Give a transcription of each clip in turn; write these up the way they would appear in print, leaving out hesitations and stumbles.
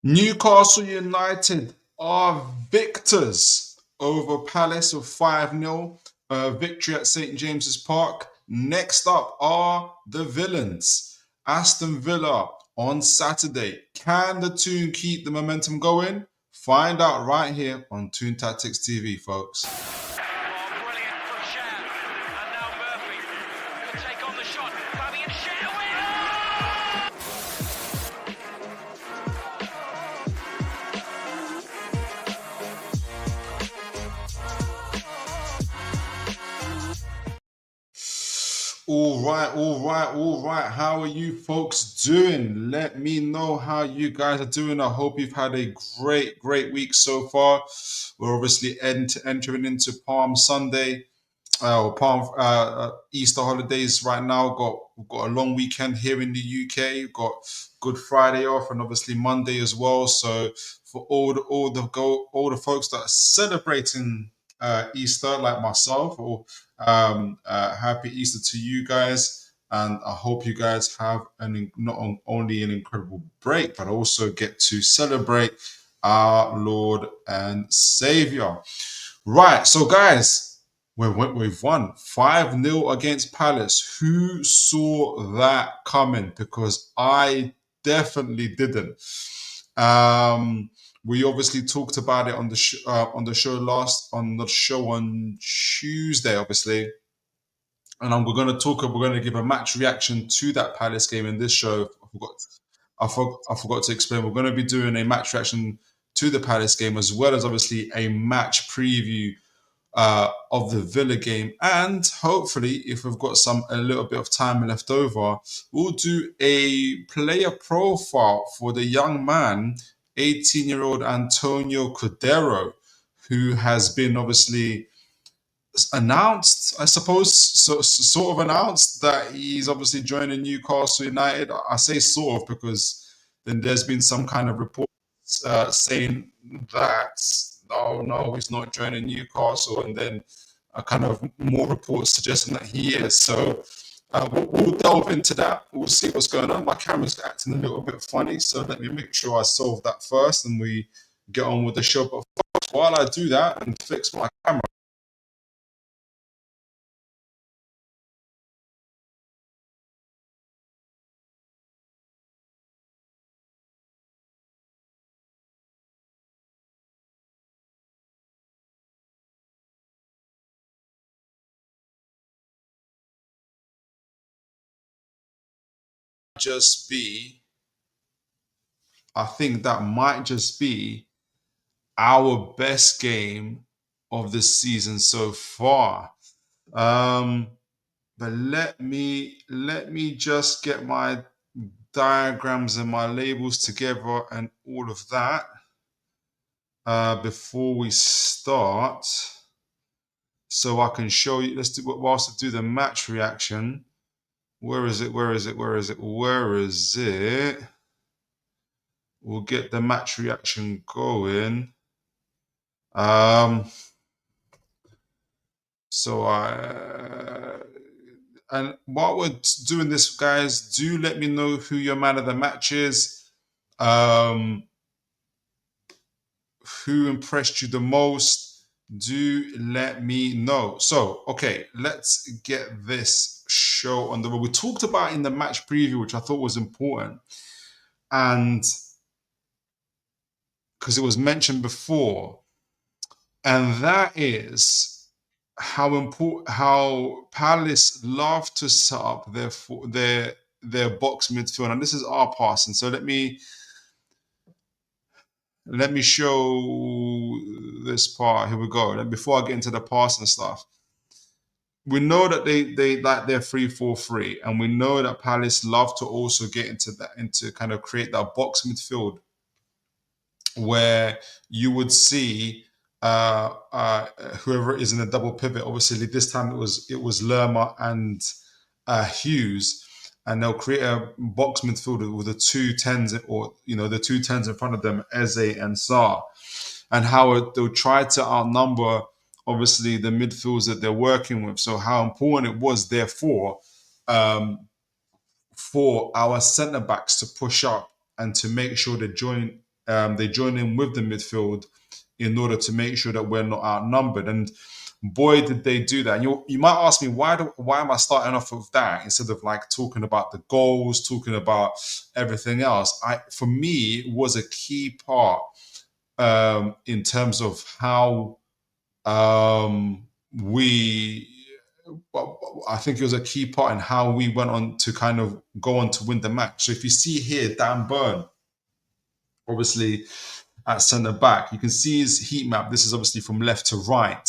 Newcastle United are victors over Palace with 5-0 victory at St James's Park. Next up are the villains. Aston Villa on Saturday. Can the Toon keep the momentum going? Find out right here on Toon Tactics TV, folks. Brilliant from Shea. And now Murphy could take on the shot. Fabian Shea away. All right. How are you folks doing? Let me know how you guys are doing. I hope you've had a great week so far. We're obviously entering into Palm Sunday, Palm Easter holidays right now. We've got a long weekend here in the UK. We've got Good Friday off, and obviously Monday as well. So for all the folks that are celebrating Easter, like myself, or happy Easter to you guys, and I hope you guys have not only an incredible break, but also get to celebrate our Lord and Savior. Right, so guys, we've won 5-0 against Palace. Who saw that coming? Because I definitely didn't. We obviously talked about it on the show on Tuesday, obviously, and we're going to give a match reaction to that Palace game in this show. I forgot to explain. We're going to be doing a match reaction to the Palace game, as well as obviously a match preview of the Villa game, and hopefully, if we've got a little bit of time left over, we'll do a player profile for the young man, 18-year-old Antonio Cordero, who has been obviously announced, I suppose, sort of announced that he's obviously joining Newcastle United. I say sort of because then there's been some kind of report saying that no, he's not joining Newcastle, and then kind of more reports suggesting that he is. So we'll delve into that. We'll see what's going on. My camera's acting a little bit funny, so let me make sure I solve that first, and we get on with the show. But while I do that and fix my camera, I think that might just be our best game of the season so far. But let me just get my diagrams and my labels together and all of that before we start, so I can show you. Let's do whilst I do the match reaction. Where is it? We'll get the match reaction going. And while we're doing this, guys, do let me know who your man of the match is. Who impressed you the most? Do let me know. So, okay, let's get this show on the road. We talked about in the match preview, which I thought was important, and because it was mentioned before, and that is how Palace love to set up their box midfield, and this is our passing. So let me show this part. Here we go. Before I get into the passing stuff, we know that they like their 3-4-3, and we know that Palace love to also get into kind of create that box midfield where you would see whoever is in a double pivot. Obviously, this time it was Lerma and Hughes, and they'll create a box midfield with the two tens, or the two tens in front of them, Eze and Sarr, and how they'll try to outnumber obviously the midfields that they're working with. So how important it was, therefore, for our centre backs to push up and to make sure they join they join in with the midfield in order to make sure that we're not outnumbered. And boy, did they do that. And you might ask me, why am I starting off with that instead of like talking about the goals, talking about everything else? For me, it was a key part in terms of how I think it was a key part in how we went on to kind of go on to win the match. So if you see here, Dan Burn, obviously at centre back, you can see his heat map. This is obviously from left to right.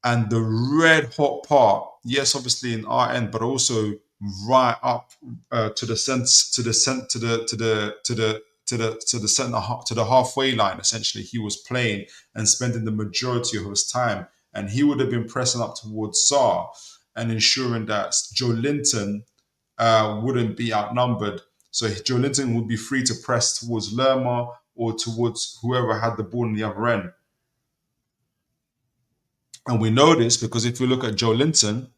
And the red hot part, yes, obviously in our end, but also right up to the halfway line. Essentially, he was playing and spending the majority of his time, and he would have been pressing up towards Sarr and ensuring that Joe Linton wouldn't be outnumbered. So Joe Linton would be free to press towards Lerma or towards whoever had the ball in the other end. And we know this because if you look at Joe Linton's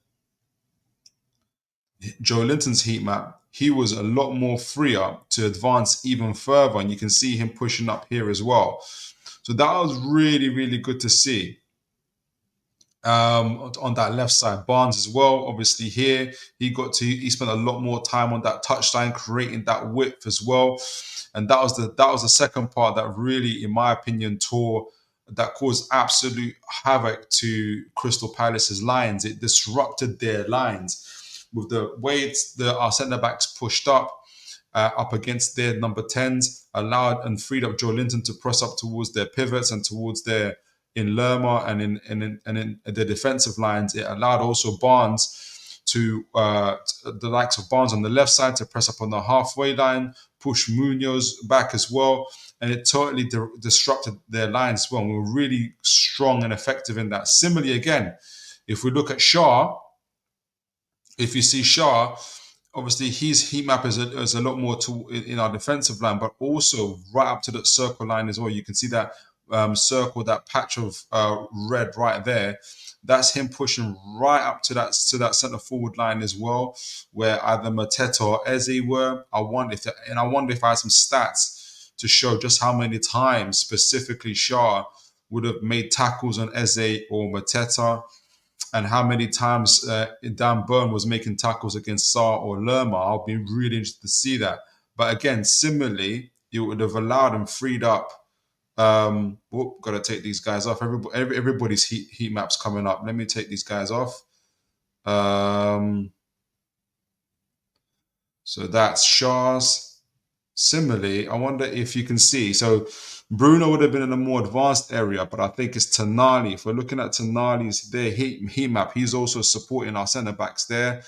heat map, he was a lot more freer to advance even further. And you can see him pushing up here as well. So that was really, really good to see. On that left side, Barnes as well. Obviously here, he spent a lot more time on that touchline, creating that width as well. And that was the second part that really, in my opinion, that caused absolute havoc to Crystal Palace's lines. It disrupted their lines with the way our centre backs pushed up against their number 10s, allowed and freed up Joe Linton to press up towards their pivots and towards their in Lerma and in the defensive lines. It allowed also Barnes to the likes of Barnes on the left side to press up on the halfway line, push Munoz back as well. And it totally disrupted their lines as well. And we were really strong and effective in that. Similarly, again, if we look at Shaw, if you see Shaw, obviously his heat map is a lot more in our defensive line, but also right up to the circle line as well. You can see that circle, that patch of red right there. That's him pushing right up to that centre forward line as well, where either Mateta or Eze were. I wonder if I had some stats to show just how many times specifically Shaw would have made tackles on Eze or Mateta, and how many times Dan Burn was making tackles against Sarr or Lerma. I'll be really interested to see that. But again, similarly, it would have allowed him freed up. Got to take these guys off. Everybody's heat maps coming up. Let me take these guys off. So that's Shaw's. Similarly, I wonder if you can see. So Bruno would have been in a more advanced area, but I think it's Tonali. If we're looking at Tonali's heat map, he's also supporting our centre backs there.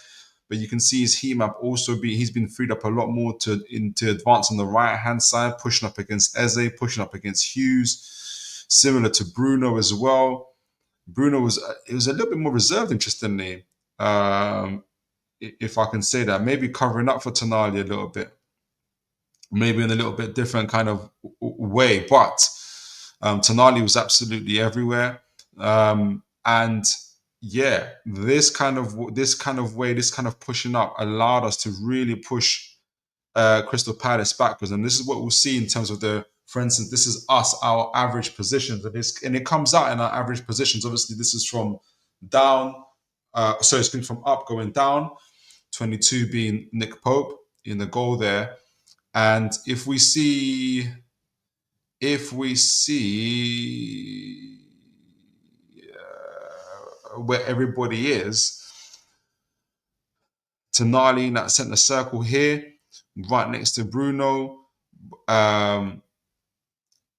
But you can see his heat map also he's been freed up a lot more to advance on the right hand side, pushing up against Eze, pushing up against Hughes, similar to Bruno as well. Bruno was a little bit more reserved, interestingly, if I can say that, maybe covering up for Tonali a little bit, maybe in a little bit different kind of way, but Tonali was absolutely everywhere, and yeah, this kind of way, this kind of pushing up allowed us to really push Crystal Palace backwards. And this is what we'll see in terms of for instance, this is our average positions, and it comes out in our average positions. Obviously, this is from down, so it's been from up going down, 22 being Nick Pope in the goal there. And if we see where everybody is, Tonali in that centre circle here, right next to Bruno.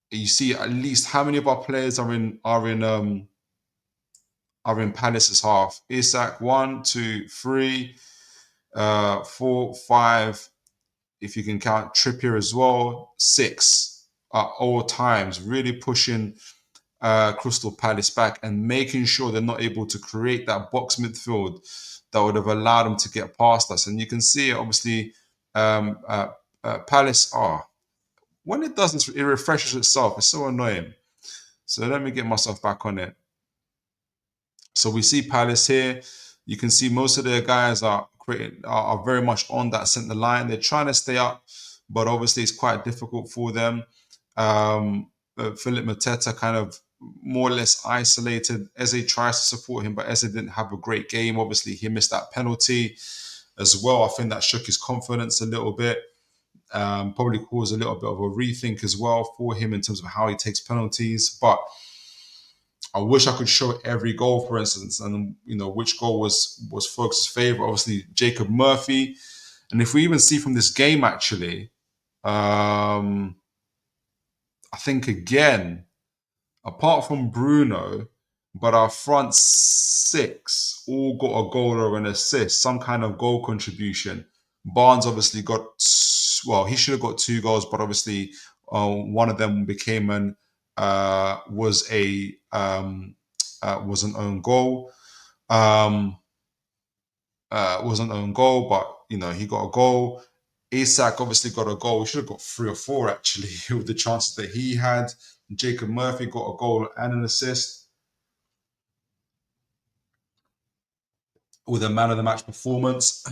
You see at least how many of our players are in Palace's half. Isak, 1, 2, 3, 4, 5. If you can count Trippier as well, 6 at all times, really pushing Crystal Palace back and making sure they're not able to create that box midfield that would have allowed them to get past us. And you can see, obviously, Palace when it does this, it refreshes itself. It's so annoying. So let me get myself back on it. So we see Palace here. You can see most of their guys are very much on that centre line. They're trying to stay up, but obviously it's quite difficult for them. Philip Mateta kind of more or less isolated. Eze tries to support him, but Eze didn't have a great game. Obviously, he missed that penalty as well. I think that shook his confidence a little bit. Probably caused a little bit of a rethink as well for him in terms of how he takes penalties. But I wish I could show every goal, for instance, and which goal was Folks' favourite. Obviously, Jacob Murphy, and if we even see from this game, actually, I think again, apart from Bruno, but our front six all got a goal or an assist, some kind of goal contribution. Barnes obviously got, well, he should have got 2 goals, but obviously one of them became was an own goal. Was an own goal, but he got a goal. Isak obviously got a goal. He should have got 3 or 4 actually with the chances that he had. Jacob Murphy got a goal and an assist with a man of the match performance.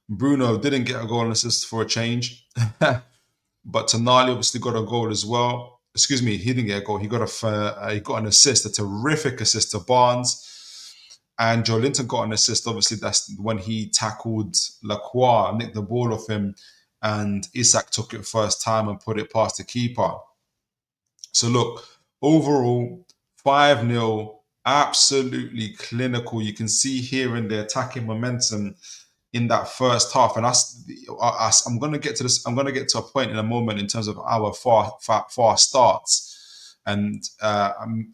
Bruno didn't get a goal and assist for a change, but Tonali obviously got a goal as well. Excuse me, he didn't get a goal. He got an assist, a terrific assist to Barnes. And Joe Linton got an assist. Obviously, that's when he tackled Lacroix, nicked the ball off him, and Isak took it first time and put it past the keeper. So look, overall, 5-0, absolutely clinical. You can see here in the attacking momentum in that first half, and I'm going to get to this. I'm going to get to a point in a moment in terms of our far starts, and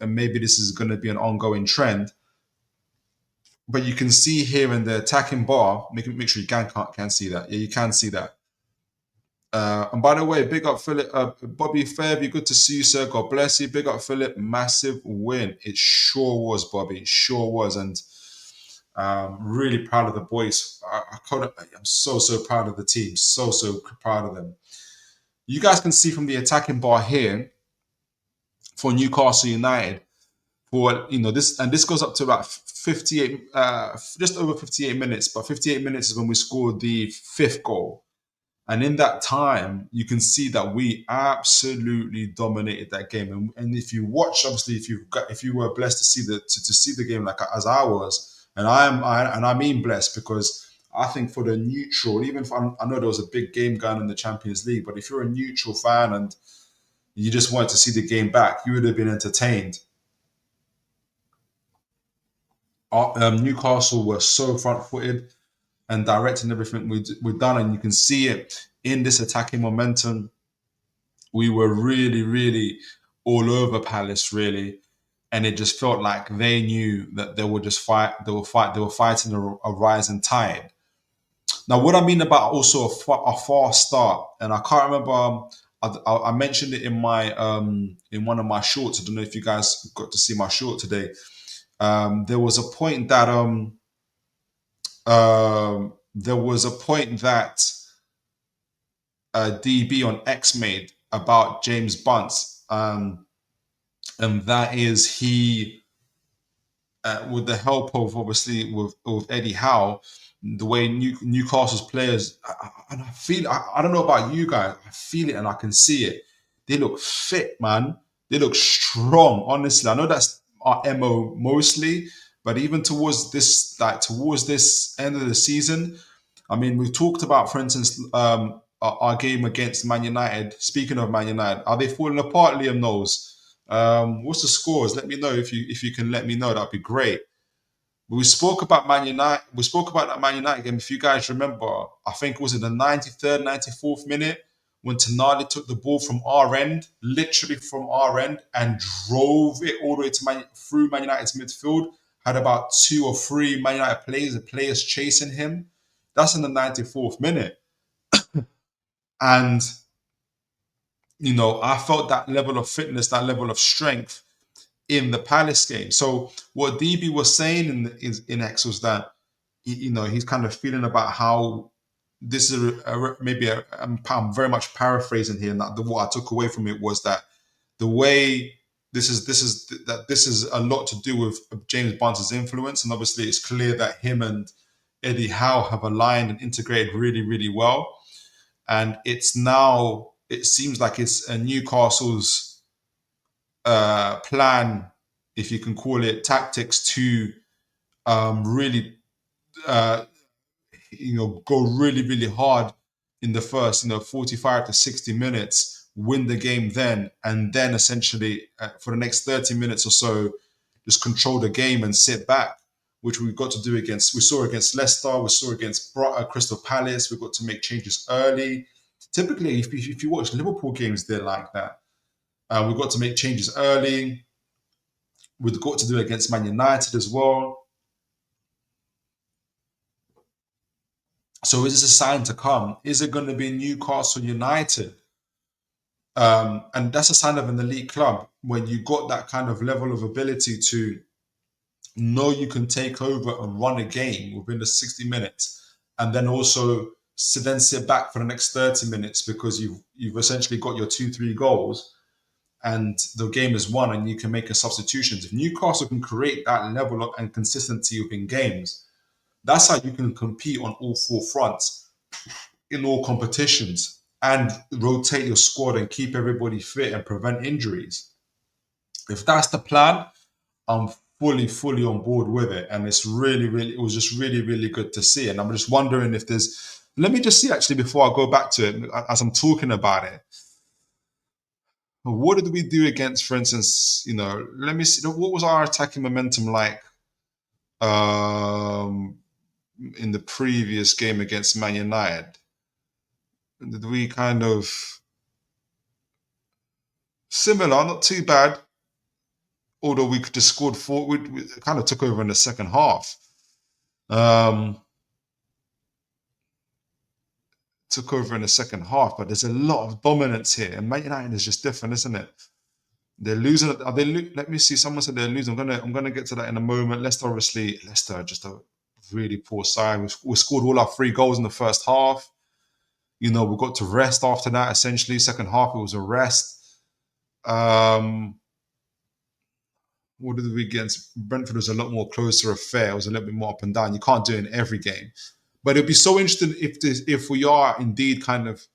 maybe this is going to be an ongoing trend. But you can see here in the attacking bar, make sure you can see that. Yeah, you can see that. And by the way, big up Philip, Bobby Fairview. Good to see you, sir. God bless you. Big up Philip. Massive win. It sure was, Bobby. It sure was, and really proud of the boys. I'm so proud of the team. So proud of them. You guys can see from the attacking bar here for Newcastle United. For this goes up to about 58, just over 58 minutes. But 58 minutes is when we scored the 5th goal, and in that time, you can see that we absolutely dominated that game. And if you watch, obviously, if you were blessed to see the game like as I was, and I mean blessed, because I think for the neutral, even if I know there was a big game going in the Champions League, but if you're a neutral fan and you just wanted to see the game back, you would have been entertained. Newcastle were so front-footed and directing everything we've done, and you can see it in this attacking momentum. We were really all over Palace, really, and it just felt like they knew that they were just They were fighting a rising tide. Now, what I mean about also a far start, and I can't remember. I mentioned it in my in one of my shorts. I don't know if you guys got to see my short today. There was a point that DB on X made about James Bunce, and that is he, with the help of obviously with Eddie Howe, the way Newcastle's players, and I feel, I don't know about you guys, I feel it and I can see it. They look fit, man. They look strong. Honestly, I know that's our MO mostly, but even towards this end of the season, I mean, we've talked about, for instance, our game against Man United. Speaking of Man United, are they falling apart, Liam Knowles? What's the scores? Let me know if you can let me know. That'd be great. We spoke about Man United. We spoke about that Man United game. If you guys remember, I think it was in the 93rd, 94th minute when Tonali took the ball from our end, literally from our end, and drove it all the way to through Man United's midfield. Had about 2 or 3 Man United players chasing him. That's in the 94th minute. And, I felt that level of fitness, that level of strength in the Palace game. So what DB was saying in X was that, he's kind of feeling about how this is I'm very much paraphrasing here, and what I took away from it was that the way this is a lot to do with James Bunce's influence, and obviously it's clear that him and Eddie Howe have aligned and integrated really, really well. and it seems like it's a Newcastle's plan, if you can call it tactics, to really go really, really hard in the first 45 to 60 minutes, win the game then, and then essentially for the next 30 minutes or so just control the game and sit back, which we got to do we saw against Leicester, we saw against Crystal Palace. We got to make changes early. Typically, if you watch Liverpool games, they're like that. We've got to make changes early. We've got to do it against Man United as well. So is this a sign to come? Is it going to be Newcastle United? And that's a sign of an elite club when you got that kind of level of ability to know you can take over and run a game within the 60 minutes, and then also then sit back for the next 30 minutes because you've essentially got your 2-3 goals and the game is won and you can make a substitutions. If Newcastle can create that level of and consistency within games, that's how you can compete on all four fronts in all competitions and rotate your squad and keep everybody fit and prevent injuries. If that's the plan, I'm fully on board with it. And it was just really, really good to see. And I'm just wondering if let me just see actually before I go back to it, as I'm talking about it, what did we do against, for instance, let me see, what was our attacking momentum like in the previous game against Man United? Did we kind of similar, not too bad, although we could have scored four. We kind of took over in the second half. Took over in the second half, but there's a lot of dominance here, and Man United is just different, isn't it? They're losing. Let me see. Someone said they're losing. I'm gonna get to that in a moment. Leicester just a really poor side. We scored all our 3 goals in the first half. We got to rest after that. Essentially, second half it was a rest. What did we against Brentford? Was a lot more closer affair. It was a little bit more up and down. You can't do it in every game, but it'd be so interesting if we are indeed kind of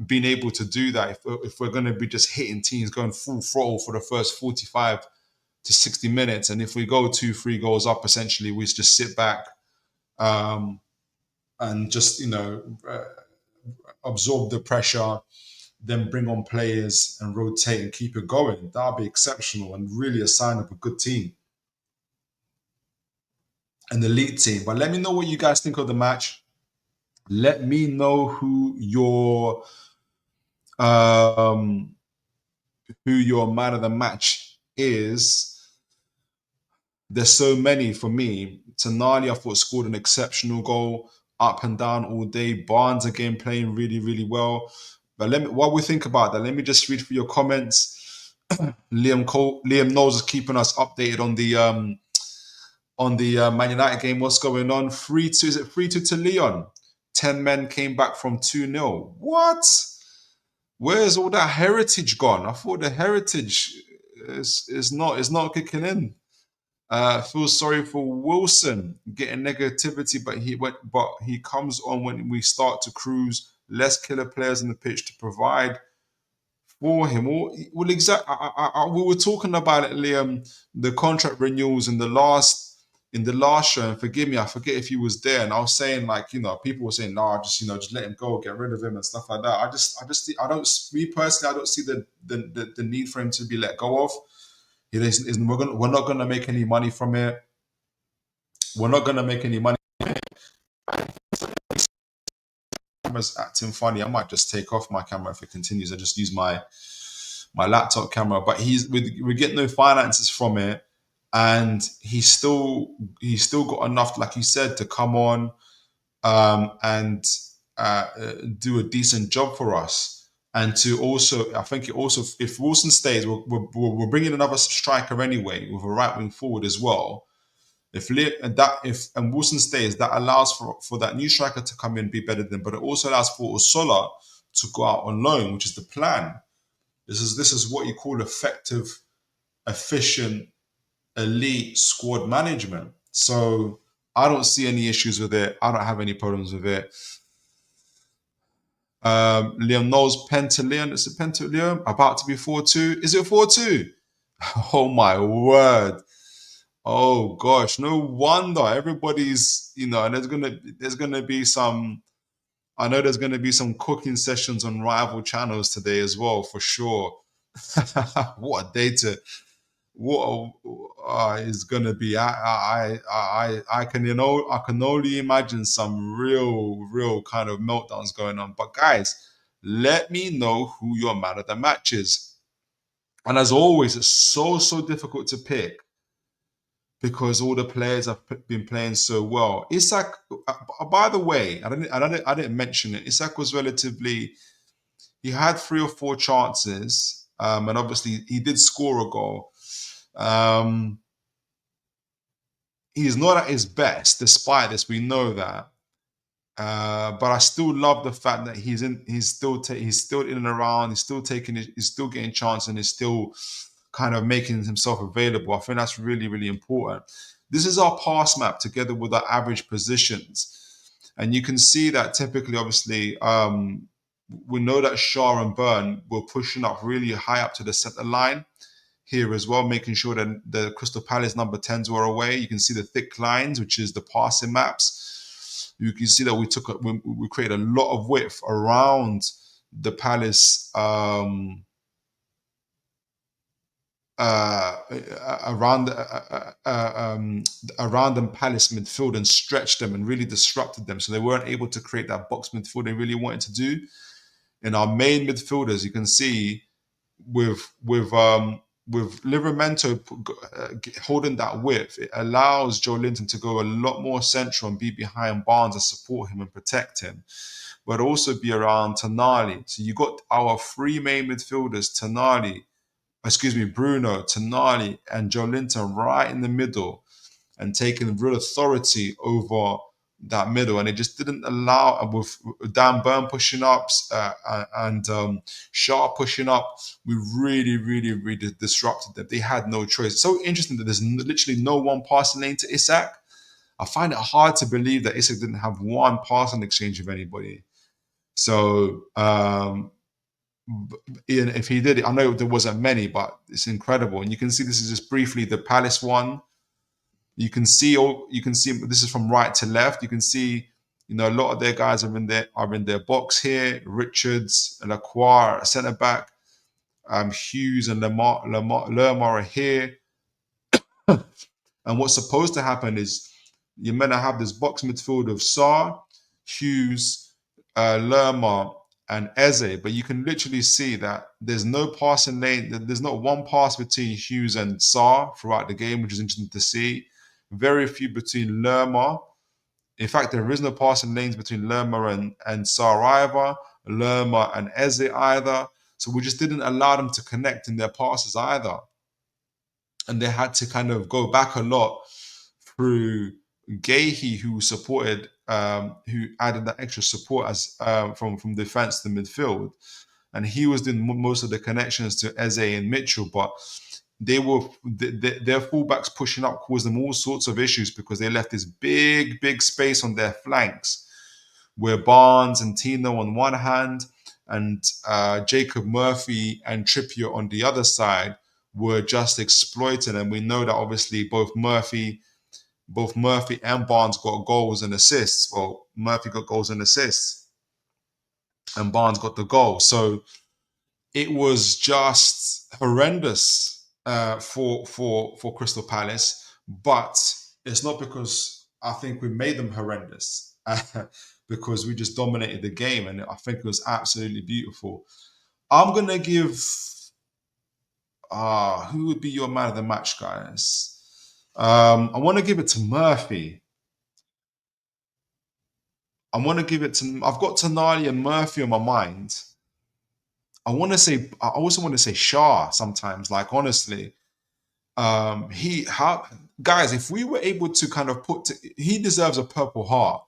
being able to do that. If we're going to be just hitting teams, going full throttle for the first 45 to 60 minutes, and if we go 2-3 goals up, essentially we just sit back and just absorb the pressure, then bring on players and rotate and keep it going. That'll be exceptional and really a sign of a good team, an elite team. But let me know what you guys think of the match. Let me know who your man of the match is. There's so many for me. Tonali, I thought, scored an exceptional goal, up and down all day. Barnes again playing really, really well. But while we think about that, let me just read through your comments. Liam Knowles is keeping us updated on the Man United game. What's going on? 3-2. Is it 3-2 to Leon? 10 men came back from 2-0. What? Where's all that heritage gone? I thought the heritage is not kicking in. Feel sorry for Wilson getting negativity, but he comes on when we start to cruise. Less killer players on the pitch to provide for him. Well, exactly. We were talking about it, Liam. The contract renewals in the last show. And forgive me, I forget if he was there. And I was saying, people were saying, "No, just let him go, get rid of him, and stuff like that." Me personally, I don't see the need for him to be let go of. We're not gonna make any money from it. We're not gonna make any money. Camera's acting funny. I might just take off my camera if it continues. I just use my laptop camera. But we get no finances from it, and he's still got enough, like you said, to come on and do a decent job for us. And to also, I think if Wilson stays, we're bringing another striker anyway with a right wing forward as well. If Wilson stays, that allows for that new striker to come in, be better than, but it also allows for Osola to go out on loan, which is the plan. This is what you call effective, efficient, elite squad management. So I don't see any issues with it. I don't have any problems with it. Liam Knowles Pentaleon. Is it Pentaleon? About to be 4-2. Is it 4-2? Oh my word. Oh gosh. No wonder everybody's, and there's gonna be some I know there's gonna be some cooking sessions on rival channels today as well, for sure. What a day to what is gonna be. I can I can only imagine some real kind of meltdowns going on. But guys, let me know who your man of the match is. And as always, it's so difficult to pick because all the players have been playing so well. Isak, by the way, I didn't mention it. Isak was relatively. He had 3 or 4 chances, and obviously he did score a goal. Um, he's not at his best, despite this. We know that, but I still love the fact that he's in. He's still in and around. He's still taking. He's still getting chances, and he's still kind of making himself available. I think that's really important. This is our pass map together with our average positions, and you can see that typically, obviously, we know that Shaw and Byrne were pushing up really high up to the centre line here as well, making sure that the Crystal Palace number 10s were away. You can see the thick lines, which is the passing maps. You can see that we created a lot of width around the Palace, around the Palace midfield, and stretched them and really disrupted them, so they weren't able to create that box midfield they really wanted to do. In our main midfielders, you can see with Livramento holding that width, it allows Joe Linton to go a lot more central and be behind Barnes and support him and protect him, but also be around Tonali. So you got our 3 main midfielders, Bruno, Tonali, and Joe Linton right in the middle and taking real authority over that middle. And it just didn't allow, with Dan Burn pushing up and Shaw pushing up, we really disrupted them. They had no choice. It's so interesting that there's literally no one passing lane to Isak. I find it hard to believe that Isak didn't have one passing exchange with anybody. So, if he did it, I know there wasn't many, but it's incredible. And you can see this is just briefly the Palace one. You can see this is from right to left. You can see, a lot of their guys are in their box here. Richards and Lacroix, centre back. Hughes and Lerma are here. And what's supposed to happen is you're meant to have this box midfield of Sarr, Hughes, Lerma, and Eze, but you can literally see that there's no passing lane. There's not one pass between Hughes and Sarr throughout the game, which is interesting to see. Very few between Lerma. In fact, there is no passing lanes between Lerma and Sarr either, Lerma and Eze either. So we just didn't allow them to connect in their passes either. And they had to kind of go back a lot through Gahey, who supported, who added that extra support as from defense to midfield, and he was doing most of the connections to Eze and Mitchell. But their fullbacks pushing up caused them all sorts of issues because they left this big space on their flanks, where Barnes and Tino on one hand, and Jacob Murphy and Trippier on the other side were just exploited. And we know that obviously both Murphy and Barnes got goals and assists. Well, Murphy got goals and assists, and Barnes got the goal. So it was just horrendous for Crystal Palace. But it's not because I think we made them horrendous, because we just dominated the game, and I think it was absolutely beautiful. I'm gonna give. Who would be your man of the match, guys? I want to give it to Murphy. I've got Tonali and Murphy on my mind. I also want to say Shaw sometimes. Like, honestly, guys, if we were able to kind of he deserves a Purple Heart.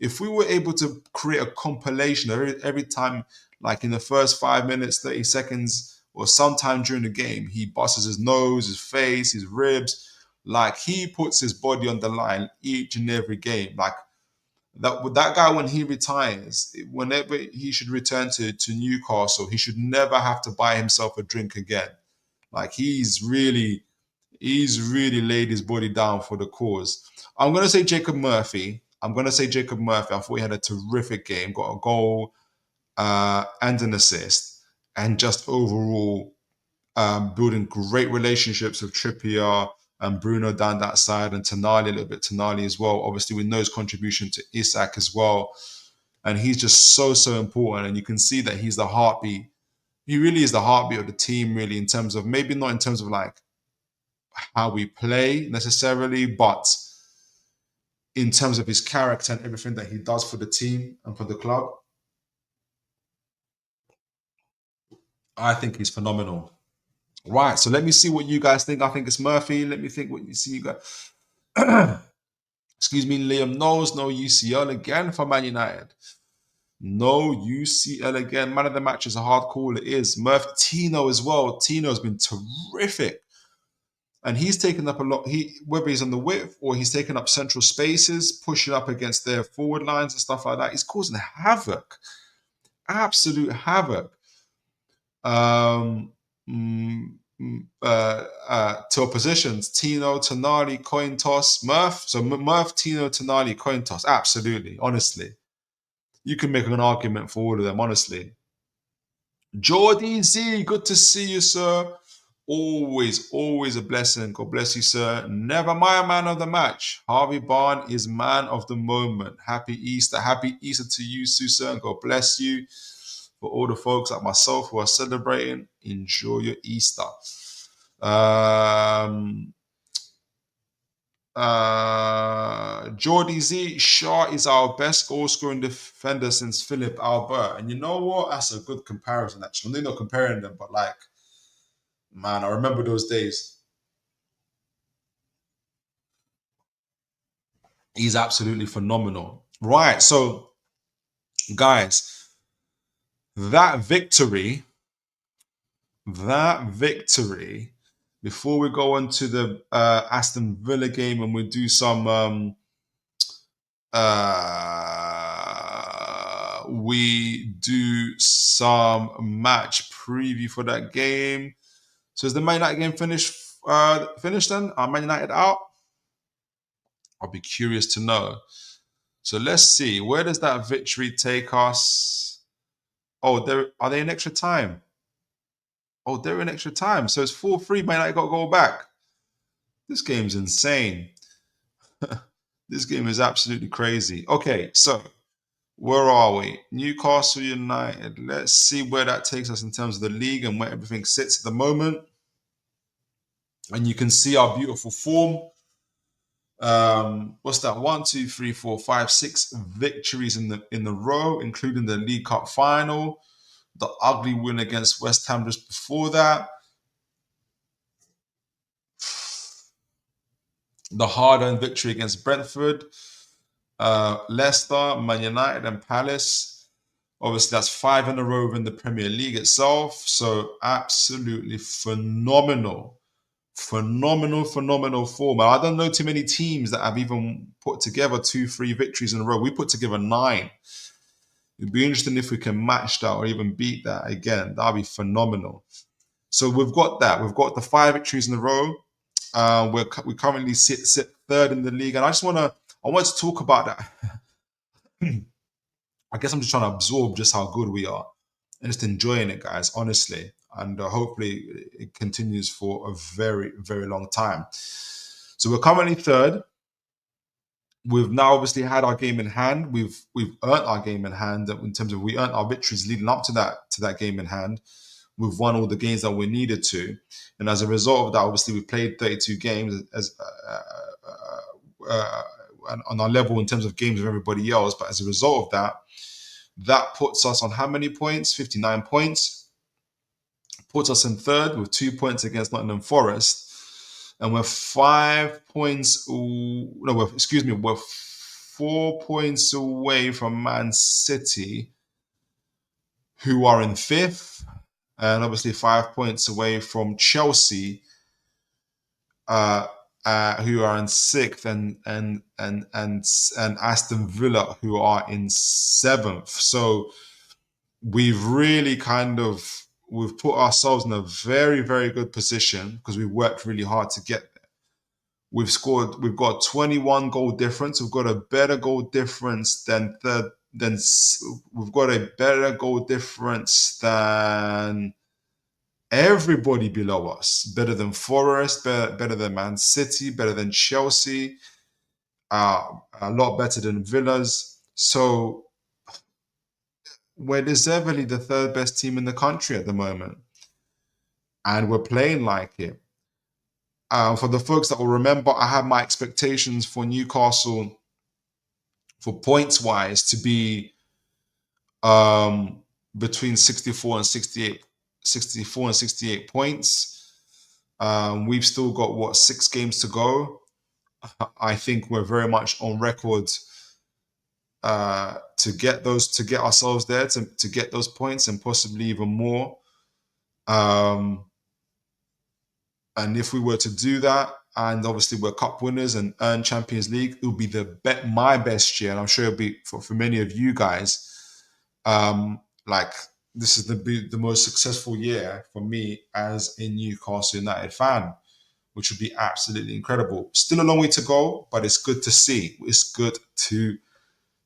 If we were able to create a compilation every time, like in the first 5 minutes, 30 seconds, or sometime during the game, he busts his nose, his face, his ribs. Like, he puts his body on the line each and every game. Like, That guy, when he retires, whenever he should return to Newcastle, he should never have to buy himself a drink again. Like he's really laid his body down for the cause. I'm gonna say Jacob Murphy. I thought he had a terrific game, got a goal and an assist, and just overall building great relationships with Trippier and Bruno down that side, and Tonali a little bit. Tonali as well. Obviously, we know his contribution to Isak as well, and he's just so important. And you can see that he's the heartbeat. He really is the heartbeat of the team, really, in terms of maybe not in terms of like how we play necessarily, but in terms of his character and everything that he does for the team and for the club. I think he's phenomenal. Right, so let me see what you guys think. I think it's Murphy. Let me think what you see. You guys. Excuse me, Liam Knowles. No UCL again for Man United. No UCL again. Man of the match is a hard call. It is. Murphy. Tino as well. Tino's been terrific. And he's taken up a lot. Whether he's on the width or he's taken up central spaces, pushing up against their forward lines and stuff like that. He's causing havoc. Absolute havoc. To oppositions, Tino, Tonali, coin toss, Murph. So Murph, Tino, Tonali, coin toss. Absolutely, honestly. You can make an argument for all of them, honestly. Jordy Z, good to see you, sir. Always a blessing. God bless you, sir. Never my man of the match. Harvey Barn is man of the moment. Happy Easter. Happy Easter to you, Susan. And God bless you. For all the folks like myself who are celebrating, enjoy your Easter. Jordy Z, Shaw is our best goal-scoring defender since Philip Albert. And you know what? That's a good comparison, actually. I'm not comparing them, but like, man, I remember those days. He's absolutely phenomenal. Right, so, guys, that victory, before we go on to the Aston Villa game and we do some match preview for that game. So is the Man United game finished then? Are Man United out? I'll be curious to know. So let's see. Where does that victory take us? Oh, are they in extra time? Oh, they're in extra time. So it's 4-3. Man United got to go back. This game's insane. This game is absolutely crazy. Okay, so where are we? Newcastle United. Let's see where that takes us in terms of the league and where everything sits at the moment. And you can see our beautiful form. What's that? 1, 2, 3, 4, 5, 6 victories in the row, including the League Cup final, the ugly win against West Ham just before that, the hard-earned victory against Brentford, Leicester, Man United, and Palace. Obviously, that's 5 in a row in the Premier League itself. So absolutely phenomenal form. I don't know too many teams that have even put together 2-3 victories in a row. We put together 9. It'd be interesting if we can match that or even beat that again. That'd be phenomenal. So we've got that. We've got the 5 victories in a row. We currently sit third in the league, and I want to talk about that. I guess I'm just trying to absorb just how good we are and just enjoying it, guys, honestly. And hopefully it continues for a very, very long time. So we're currently third. We've now obviously had our game in hand. We've earned our game in hand in terms of we earned our victories leading up to that game in hand. We've won all the games that we needed to, and as a result of that, obviously we played 32 games on our level in terms of games with everybody else. But as a result of that puts us on how many points? 59 points. Puts us in third with 2 points against Nottingham Forest. And we're 5 points. We're 4 points away from Man City, who are in 5th, and obviously 5 points away from Chelsea, who are in sixth, and Aston Villa, who are in seventh. So we've really we've put ourselves in a very, very good position because we worked really hard to get there. We've got 21 goal difference. We've got a better goal difference we've got a better goal difference than everybody below us. Better than Forest, better than Man City, better than Chelsea, a lot better than Villas. So we're deservedly the third best team in the country at the moment. And we're playing like it. For the folks that will remember, I had my expectations for Newcastle for points wise to be between 64 and 68 points. We've still got 6 games to go. I think we're very much on record to get ourselves there, to get those points and possibly even more. And if we were to do that, and obviously we're cup winners and earn Champions League, it would be my best year, and I'm sure it'll be for many of you guys. Like this is the most successful year for me as a Newcastle United fan, which would be absolutely incredible. Still a long way to go, but it's good to see. It's good to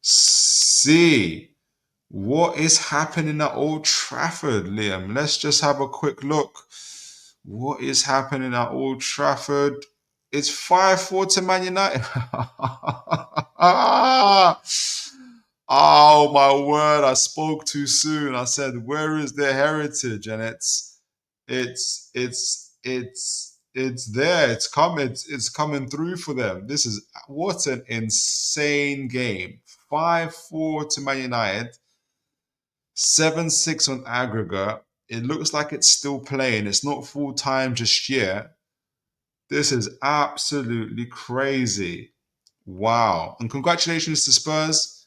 see what is happening at Old Trafford, Liam. Let's just have a quick look. What is happening at Old Trafford? It's 5-4 to Man United. Oh my word! I spoke too soon. I said, "Where is their heritage?" And it's there. It's coming. It's coming through for them. What an insane game. 5-4 to Man United. 7-6 on aggregate. It looks like it's still playing. It's not full time just yet. This is absolutely crazy. Wow. And congratulations to Spurs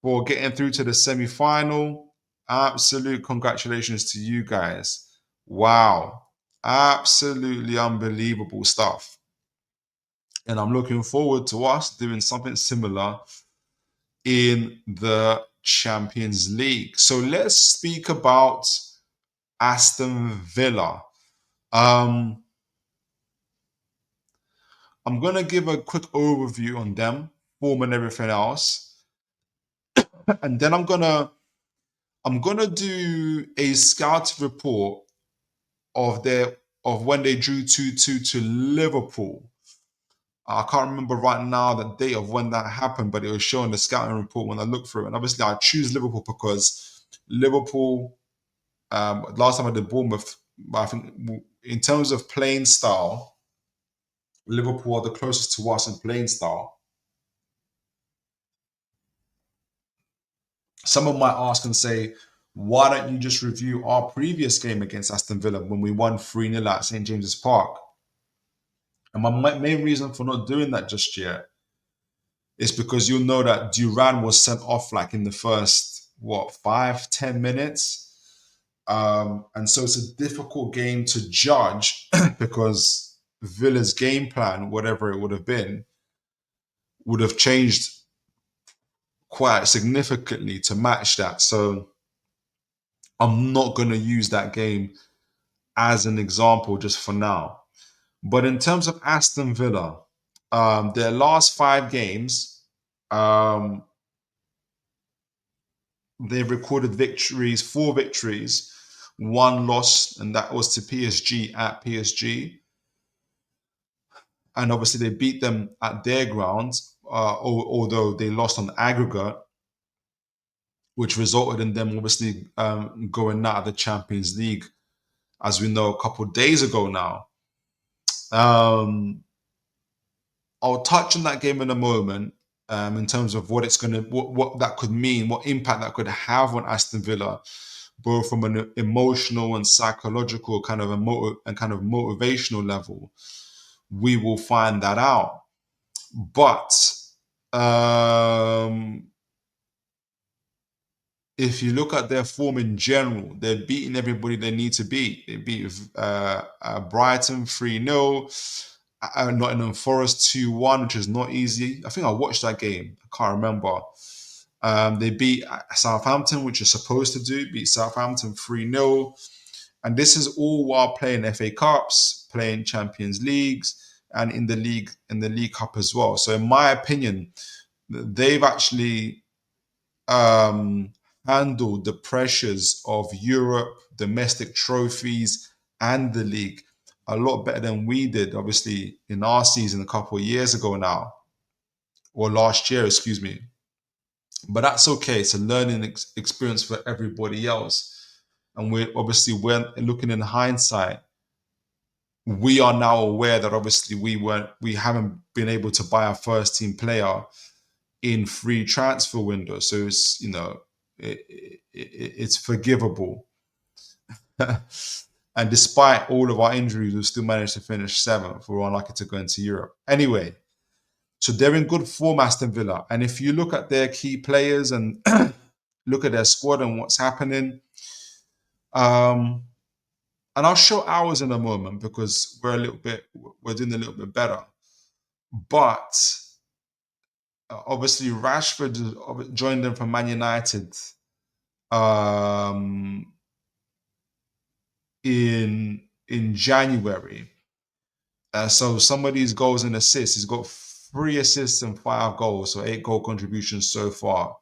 for getting through to the semi-final. Absolute congratulations to you guys. Wow. Absolutely unbelievable stuff. And I'm looking forward to us doing something similar in the Champions League. So let's speak about Aston Villa. I'm going to give a quick overview on them, form and everything else. And then I'm going to do a scout report of when they drew 2-2 to Liverpool. I can't remember right now the date of when that happened, but it was showing the scouting report when I looked through it. And obviously I choose Liverpool because Liverpool, last time I did Bournemouth, I think in terms of playing style, Liverpool are the closest to us in playing style. Someone might ask and say, why don't you just review our previous game against Aston Villa when we won 3-0 at St. James's Park? And my main reason for not doing that just yet is because you'll know that Duran was sent off like in the first, 5-10 minutes. And so it's a difficult game to judge because Villa's game plan, whatever it would have been, would have changed quite significantly to match that. So I'm not going to use that game as an example just for now. But in terms of Aston Villa, their last 5 games, they've recorded 4 victories, 1 loss, and that was to PSG at PSG. And obviously they beat them at their grounds, although they lost on aggregate, which resulted in them obviously going out of the Champions League, as we know, a couple of days ago now. I'll touch on that game in a moment in terms of what that could mean, what impact that could have on Aston Villa, both from an emotional and psychological kind of motivational level. We will find that out. But if you look at their form in general, they're beating everybody they need to beat. They beat Brighton 3-0. Nottingham Forest 2-1, which is not easy. I think I watched that game. I can't remember. They beat Southampton, which is supposed to do, beat Southampton 3-0. And this is all while playing FA Cups, playing Champions Leagues, and in the League Cup as well. So in my opinion, they've actually handled the pressures of Europe, domestic trophies, and the league a lot better than we did, obviously, in our season a couple of years ago now, or last year, excuse me. But that's okay. It's a learning experience for everybody else. And we're looking in hindsight. We are now aware that obviously we haven't been able to buy a first team player in free transfer window. So it's, it's forgivable. And despite all of our injuries, we still managed to finish 7th. We're unlucky to go into Europe. Anyway, so they're in good form, Aston Villa. And if you look at their key players and look at their squad and what's happening, and I'll show ours in a moment because we're doing a little bit better. But obviously, Rashford joined them from Man United in January. So some of these goals and assists, he's got 3 assists and 5 goals, so 8 goal contributions so far.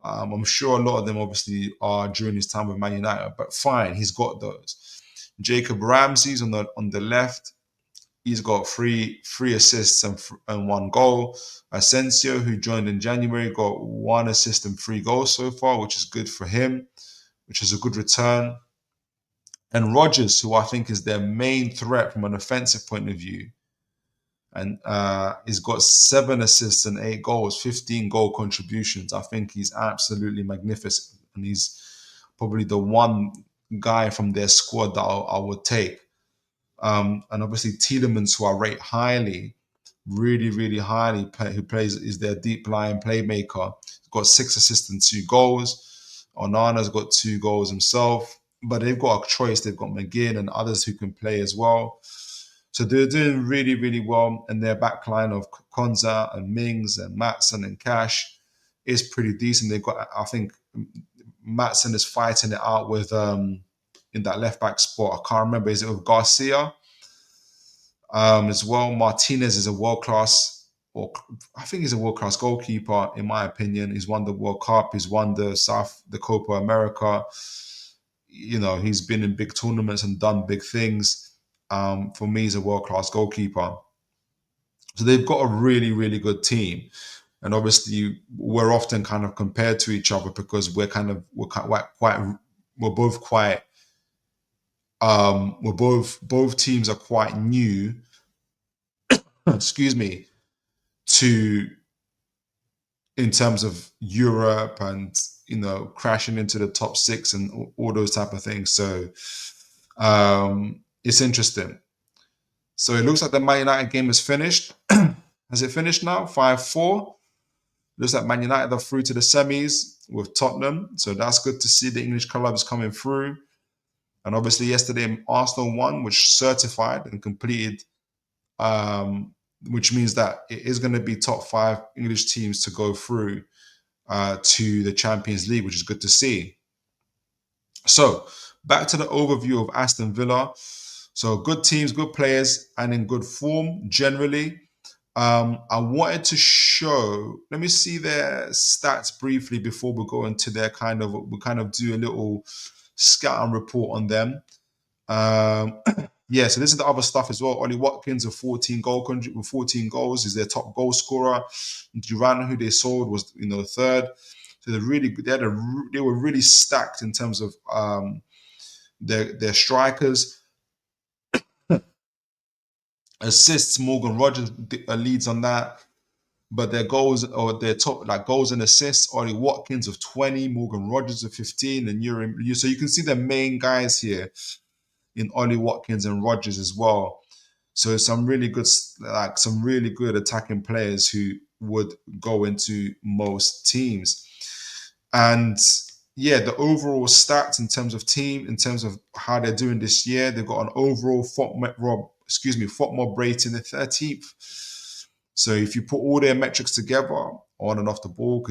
I'm sure a lot of them obviously are during his time with Man United, but fine, he's got those. Jacob Ramsey's on the left. He's got 3 assists and 1 goal. Asensio, who joined in January, got 1 assist and 3 goals so far, which is good for him, which is a good return. And Rodgers, who I think is their main threat from an offensive point of view, and he's got 7 assists and 8 goals, 15 goal contributions. I think he's absolutely magnificent, and he's probably the one guy from their squad that I would take. And obviously Tielemans, who I rate highly, really, really highly, is their deep lying playmaker. He's got 6 assists and 2 goals. Onana's got 2 goals himself. But they've got a choice. They've got McGinn and others who can play as well. So they're doing really, really well. And their backline of Konza and Mings and Maatsen and Cash is pretty decent. They've got, I think, Maatsen is fighting it out with in that left back spot. I can't remember. Is it with Garcia as well? Martinez is a world class, or I think he's a world class goalkeeper in my opinion. He's won the World Cup. He's won the Copa America. He's been in big tournaments and done big things. For me, he's a world class goalkeeper. So they've got a really, really good team. And obviously, we're often kind of compared to each other because we're both teams are quite new, excuse me, in terms of Europe and, crashing into the top 6 and all those type of things. So it's interesting. So it looks like the Man United game is finished. Has it finished now? 5-4. Looks like Man United are through to the semis with Tottenham. So that's good to see the English clubs coming through. And obviously yesterday Arsenal won, which certified and completed, which means that it is going to be top 5 English teams to go through to the Champions League, which is good to see. So back to the overview of Aston Villa. So good teams, good players, and in good form generally. I wanted to show, let me see their stats briefly before we go into their we'll do a little scouting report on them. So this is the other stuff as well. Ollie Watkins with 14 goals is their top goal scorer. Duran, who they sold, was third. So they were really stacked in terms of their strikers. Assists, Morgan Rogers leads on that. But their goals, or their top goals and assists, Ollie Watkins of 20, Morgan Rogers of 15, and so you can see the main guys here in Ollie Watkins and Rogers as well. So some really good attacking players who would go into most teams. And the overall stats in terms of how they're doing this year, they've got an overall FOP mob rating, they're 13th. So if you put all their metrics together, on and off the ball,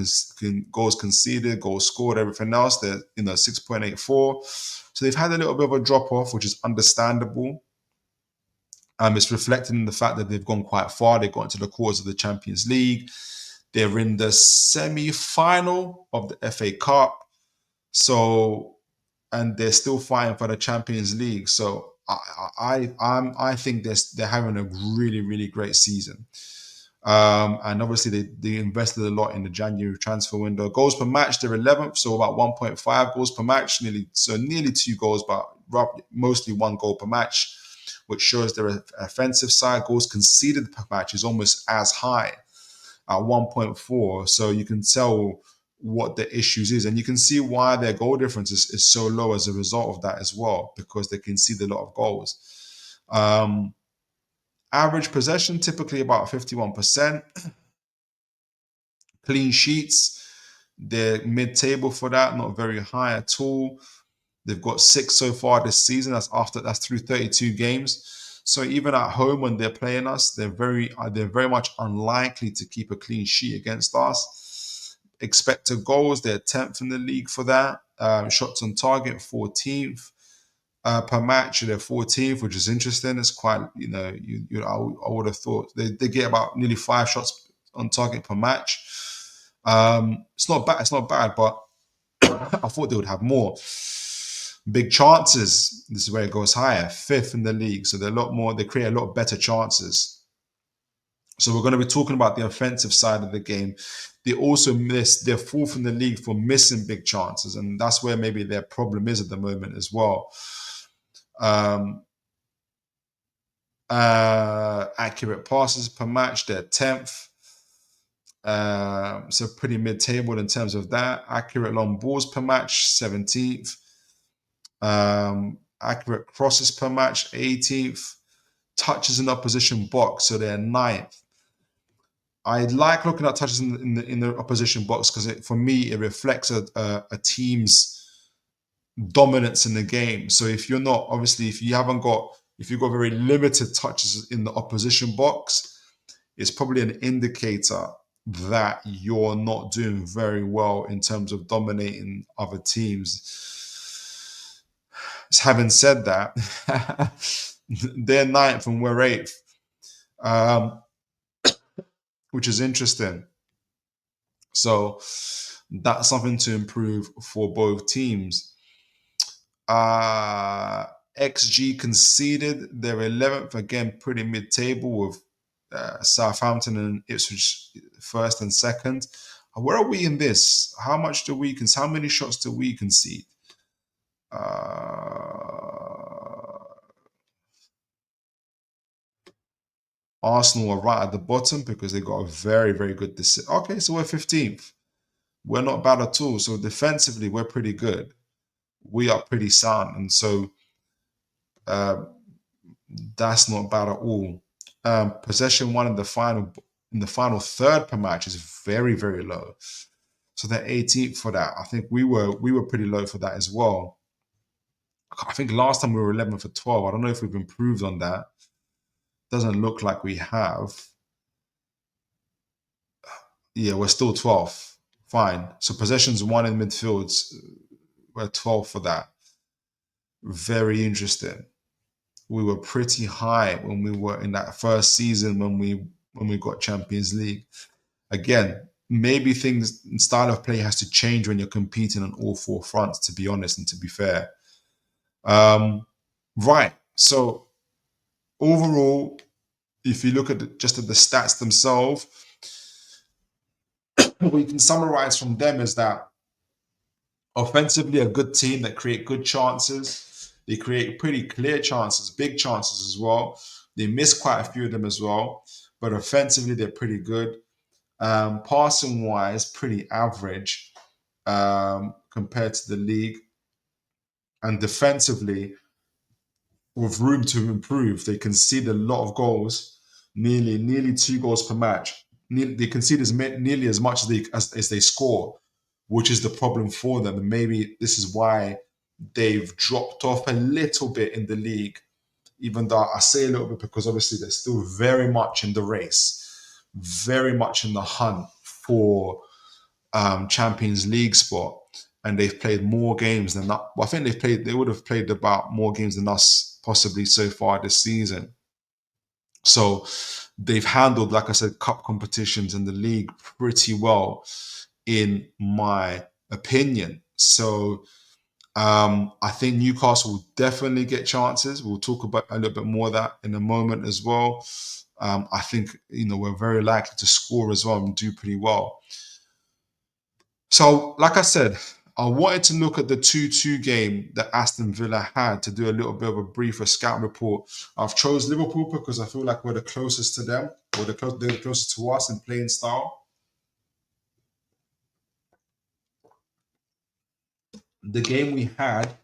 goals conceded, goals scored, everything else, they're 6.84. So they've had a little bit of a drop off, which is understandable. It's reflected in the fact that they've gone quite far. They've got into the quarters of the Champions League. They're in the semi-final of the FA Cup. So, and they're still fighting for the Champions League. So I think they're having a really, really great season. And obviously they invested a lot in the January transfer window. Goals per match, they're 11th, so about 1.5 goals per match, nearly 2 goals, but mostly 1 goal per match, which shows their offensive side. Goals conceded per match is almost as high at 1.4. So you can tell what the issues is, and you can see why their goal difference is so low as a result of that as well, because they concede a lot of goals. Average possession, typically about 51%. Clean sheets, they're mid-table for that, not very high at all. They've got 6 so far this season. That's through 32 games. So even at home when they're playing us, they're very much unlikely to keep a clean sheet against us. Expected goals, they're 10th in the league for that. Shots on target, 14th. Per match, they're 14th, which is interesting. It's quite, I would have thought they get about nearly 5 shots on target per match. It's not bad, but I thought they would have more. Big chances, this is where it goes higher, 5th in the league. So they create a lot better chances. So we're going to be talking about the offensive side of the game. They also they're 4th in the league for missing big chances. And that's where maybe their problem is at the moment as well. Accurate passes per match, they're 10th. So pretty mid-table in terms of that. Accurate long balls per match, 17th. Accurate crosses per match, 18th. Touches in opposition box, so they're 9th. I like looking at touches in the opposition box because for me it reflects a team's dominance in the game. So if you've got very limited touches in the opposition box, it's probably an indicator that you're not doing very well in terms of dominating other teams. Having said that, they're 9th and we're 8th, which is interesting. So that's something to improve for both teams. XG conceded, they're 11th, again pretty mid-table with Southampton and Ipswich 1st and 2nd. Where are we in this? How many shots do we concede? Arsenal are right at the bottom because they got a very, very good decision. Okay, so we're 15th. We're not bad at all. So defensively, we're pretty good. We are pretty sound, and so that's not bad at all. Possession won in the final third per match is very, very low. So they're 18th for that. I think we were pretty low for that as well. I think last time we were 11 for 12. I don't know if we've improved on that. Doesn't look like we have. Yeah, we're still 12th. Fine. So possessions won in midfields. We're 12 for that. Very interesting. We were pretty high when we were in that first season when we got Champions League. Again, maybe style of play has to change when you're competing on all 4 fronts, to be honest and to be fair. Right. So overall, if you look at just at the stats themselves, what we can summarize from them is that offensively, a good team that create good chances. They create pretty clear chances, big chances as well. They miss quite a few of them as well. But offensively, they're pretty good. Passing-wise, pretty average compared to the league. And defensively, with room to improve, they concede a lot of goals, nearly 2 goals per match. They concede nearly as much as they score, which is the problem for them. And maybe this is why they've dropped off a little bit in the league even though I say a little bit because obviously they're still very much in the race, very much in the hunt for Champions League spot, and they've played more games than that. Well, I think they would have played about more games than us possibly so far this season. So they've handled, like I said, cup competitions in the league pretty well, in my opinion. So I think Newcastle will definitely get chances. We'll talk about a little bit more of that in a moment as well. I think we're very likely to score as well and do pretty well. So, like I said, I wanted to look at the 2-2 game that Aston Villa had to do a little bit of a briefer scout report. I've chose Liverpool because I feel like we're the closest to them, or they're the closest to us in playing style. The game we had,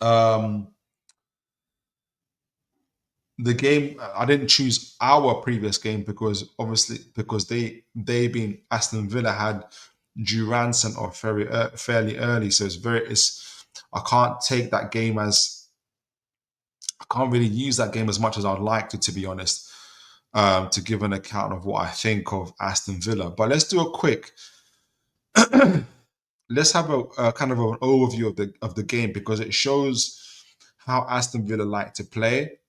I didn't choose our previous game because they being Aston Villa had Duran off fairly early, so I can't take that game as I can't really use that game as much as I'd like to be honest, to give an account of what I think of Aston Villa. But let's do a quick. Let's have a kind of an overview of the game because it shows how Aston Villa like to play,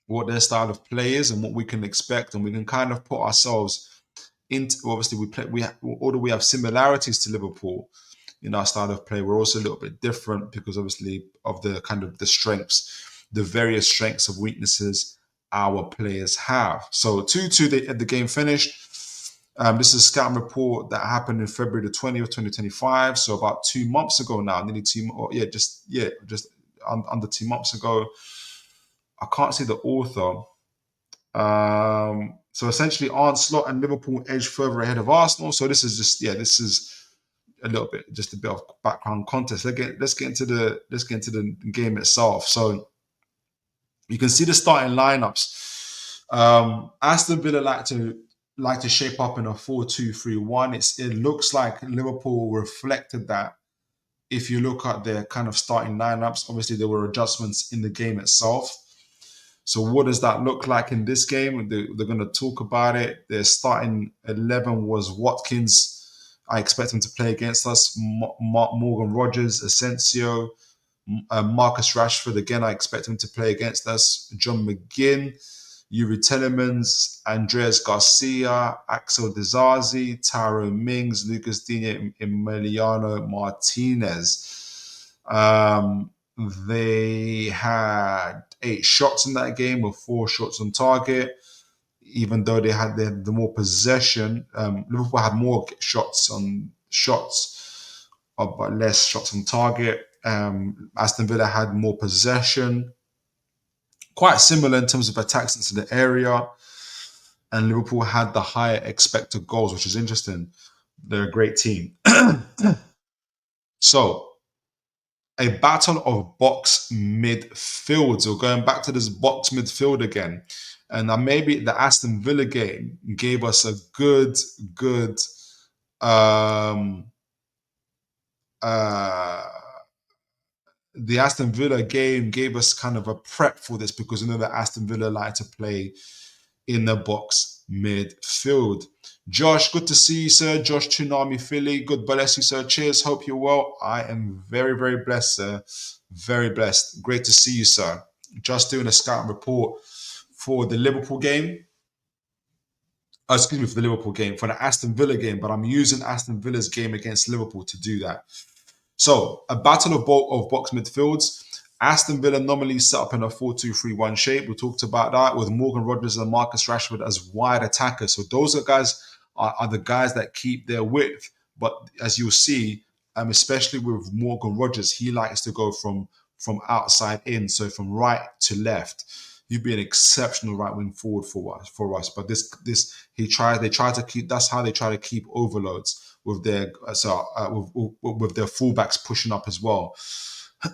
what their style of play is, and what we can expect, and we can kind of put ourselves into. Obviously, although we have similarities to Liverpool in our style of play, we're also a little bit different because obviously of the kind of the strengths, the various strengths of weaknesses our players have. So 2-2, the game finished. This is a scouting report that happened in February the 20th, 2025. So about 2 months ago now, nearly just under 2 months ago. I can't see the author. So essentially, Arne Slot and Liverpool edged further ahead of Arsenal. So this is a little bit, just a bit of background context. Let's get into the game itself. So you can see the starting lineups. Aston Villa like to shape up in a 4-2-3-1. It looks like Liverpool reflected that. If you look at their kind of starting lineups, obviously there were adjustments in the game itself. So what does that look like in this game? They're going to talk about it. Their starting 11 was Watkins. I expect him to play against us. Morgan Rogers, Asensio, Marcus Rashford. Again, I expect him to play against us. John McGinn, Yuri Telemans, Andreas Garcia, Axel Dizazi, Tyrone Mings, Lucas Digne, Emiliano Martinez. They had 8 shots in that game with 4 shots on target. Even though they had the more possession, Liverpool had more shots, but less shots on target. Aston Villa had more possession. Quite similar in terms of attacks into the area. And Liverpool had the higher expected goals, which is interesting. They're a great team. So, a battle of box midfield. So going back to this box midfield again. And maybe the Aston Villa game gave us a good the Aston Villa game gave us kind of a prep for this because we know that Aston Villa like to play in the box midfield. Josh, good to see you, sir. Josh, Toon Army Philly, good bless you, sir. Cheers, hope you're well. I am very, very blessed, sir. Very blessed. Great to see you, sir. Just doing a scouting report for the Liverpool game. For the Liverpool game, for the Aston Villa game, but I'm using Aston Villa's game against Liverpool to do that. So, a battle of box midfields. Aston Villa normally set up in a 4-2-3-1 shape. We talked about that with Morgan Rogers and Marcus Rashford as wide attackers. So those are the guys that keep their width. But as you'll see, especially with Morgan Rogers, he likes to go from outside in, so from right to left. He'd be an exceptional right wing forward for us. But they try to keep. That's how they try to keep overloads with their with their fullbacks pushing up as well.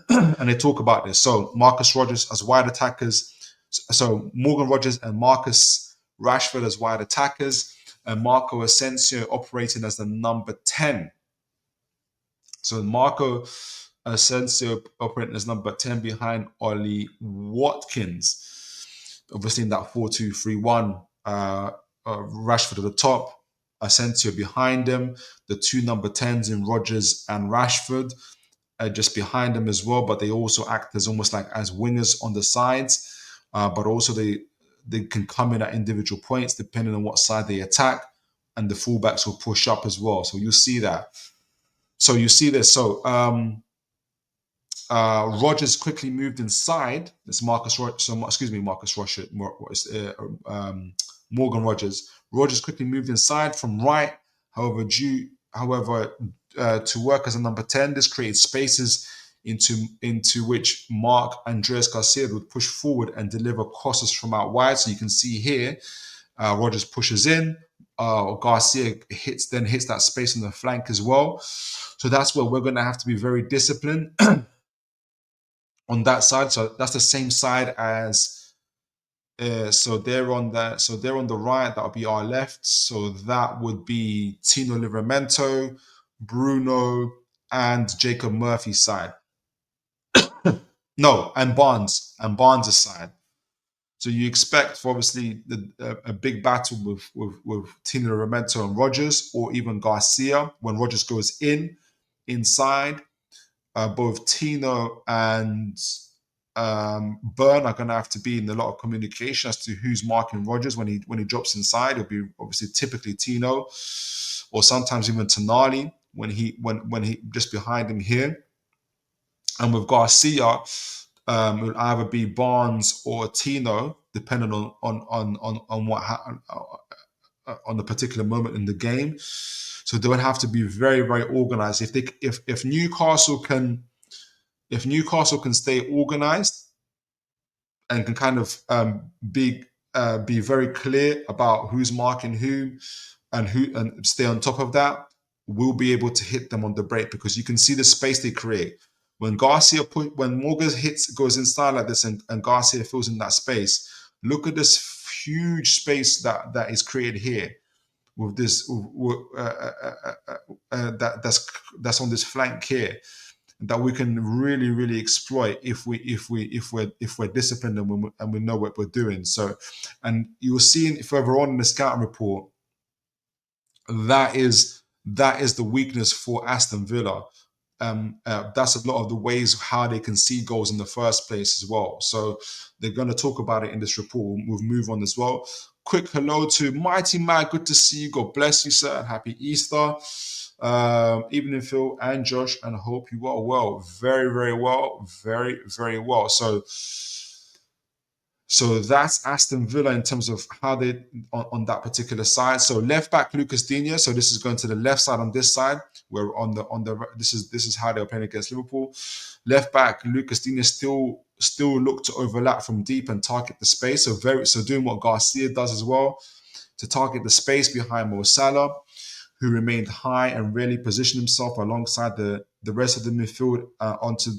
And they talk about this. So Marcus Rogers as wide attackers. So Morgan Rogers and Marcus Rashford as wide attackers, and Marco Asensio operating as the number 10. So Marco Asensio operating as number 10 behind Ollie Watkins. Obviously in that 4-2-3-1, Rashford at the top, Asensio behind him, the two number 10s in Rodgers and Rashford just behind them as well, but they also act as almost like as wingers on the sides, but also they can come in at individual points depending on what side they attack, and the fullbacks will push up as well. So you see that. So you see this. So Rodgers quickly moved inside. It's Marcus Rashford. Morgan Rodgers. Rodgers quickly moved inside from right. However, to work as a number 10, this created spaces into which Mark Andreas Garcia would push forward and deliver crosses from out wide. So you can see here, Rodgers pushes in. Garcia hits that space on the flank as well. So that's where we're going to have to be very disciplined on that side. So that's the same side as. So they're on the right. That'll be our left. So that would be Tino Livramento, Bruno, and Jacob Murphy's side. No, and Barnes' side. So you expect for obviously a big battle with Tino Livramento and Rodgers, or even Garcia when Rodgers goes inside. Both Tino and Burn are going to have to be in a lot of communication as to who's marking Rodgers when he drops inside. It'll be obviously typically Tino, or sometimes even Tonali when he just behind him here. And with Garcia, it will either be Barnes or Tino, depending on what on the particular moment in the game. So they would have to be very, very organized. If Newcastle can stay organized and can kind of be very clear about who's marking who and stay on top of that, we'll be able to hit them on the break, because you can see the space they create. When Morgan goes inside like this and Garcia fills in that space, look at this huge space that is created here with this that's on this flank here, that we can really, really exploit if we're disciplined and we know what we're doing. So, and you'll see further on in the scouting report, that is the weakness for Aston Villa. That's a lot of the ways how they concede goals in the first place as well. So they're going to talk about it in this report. We'll move on as well. Quick hello to Mighty Mag. Good to see you. God bless you, sir. And happy Easter. Evening, Phil and Josh, and I hope you are well. Very, very well. Very, very well. So that's Aston Villa in terms of how they on that particular side. So left back Lucas Digne. So this is going to the left side on this side. Where on the this is how they're playing against Liverpool. Left back Lucas Digne still look to overlap from deep and target the space. So doing what Garcia does as well, to target the space behind Mo Salah, who remained high and really positioned himself alongside the rest of the midfield onto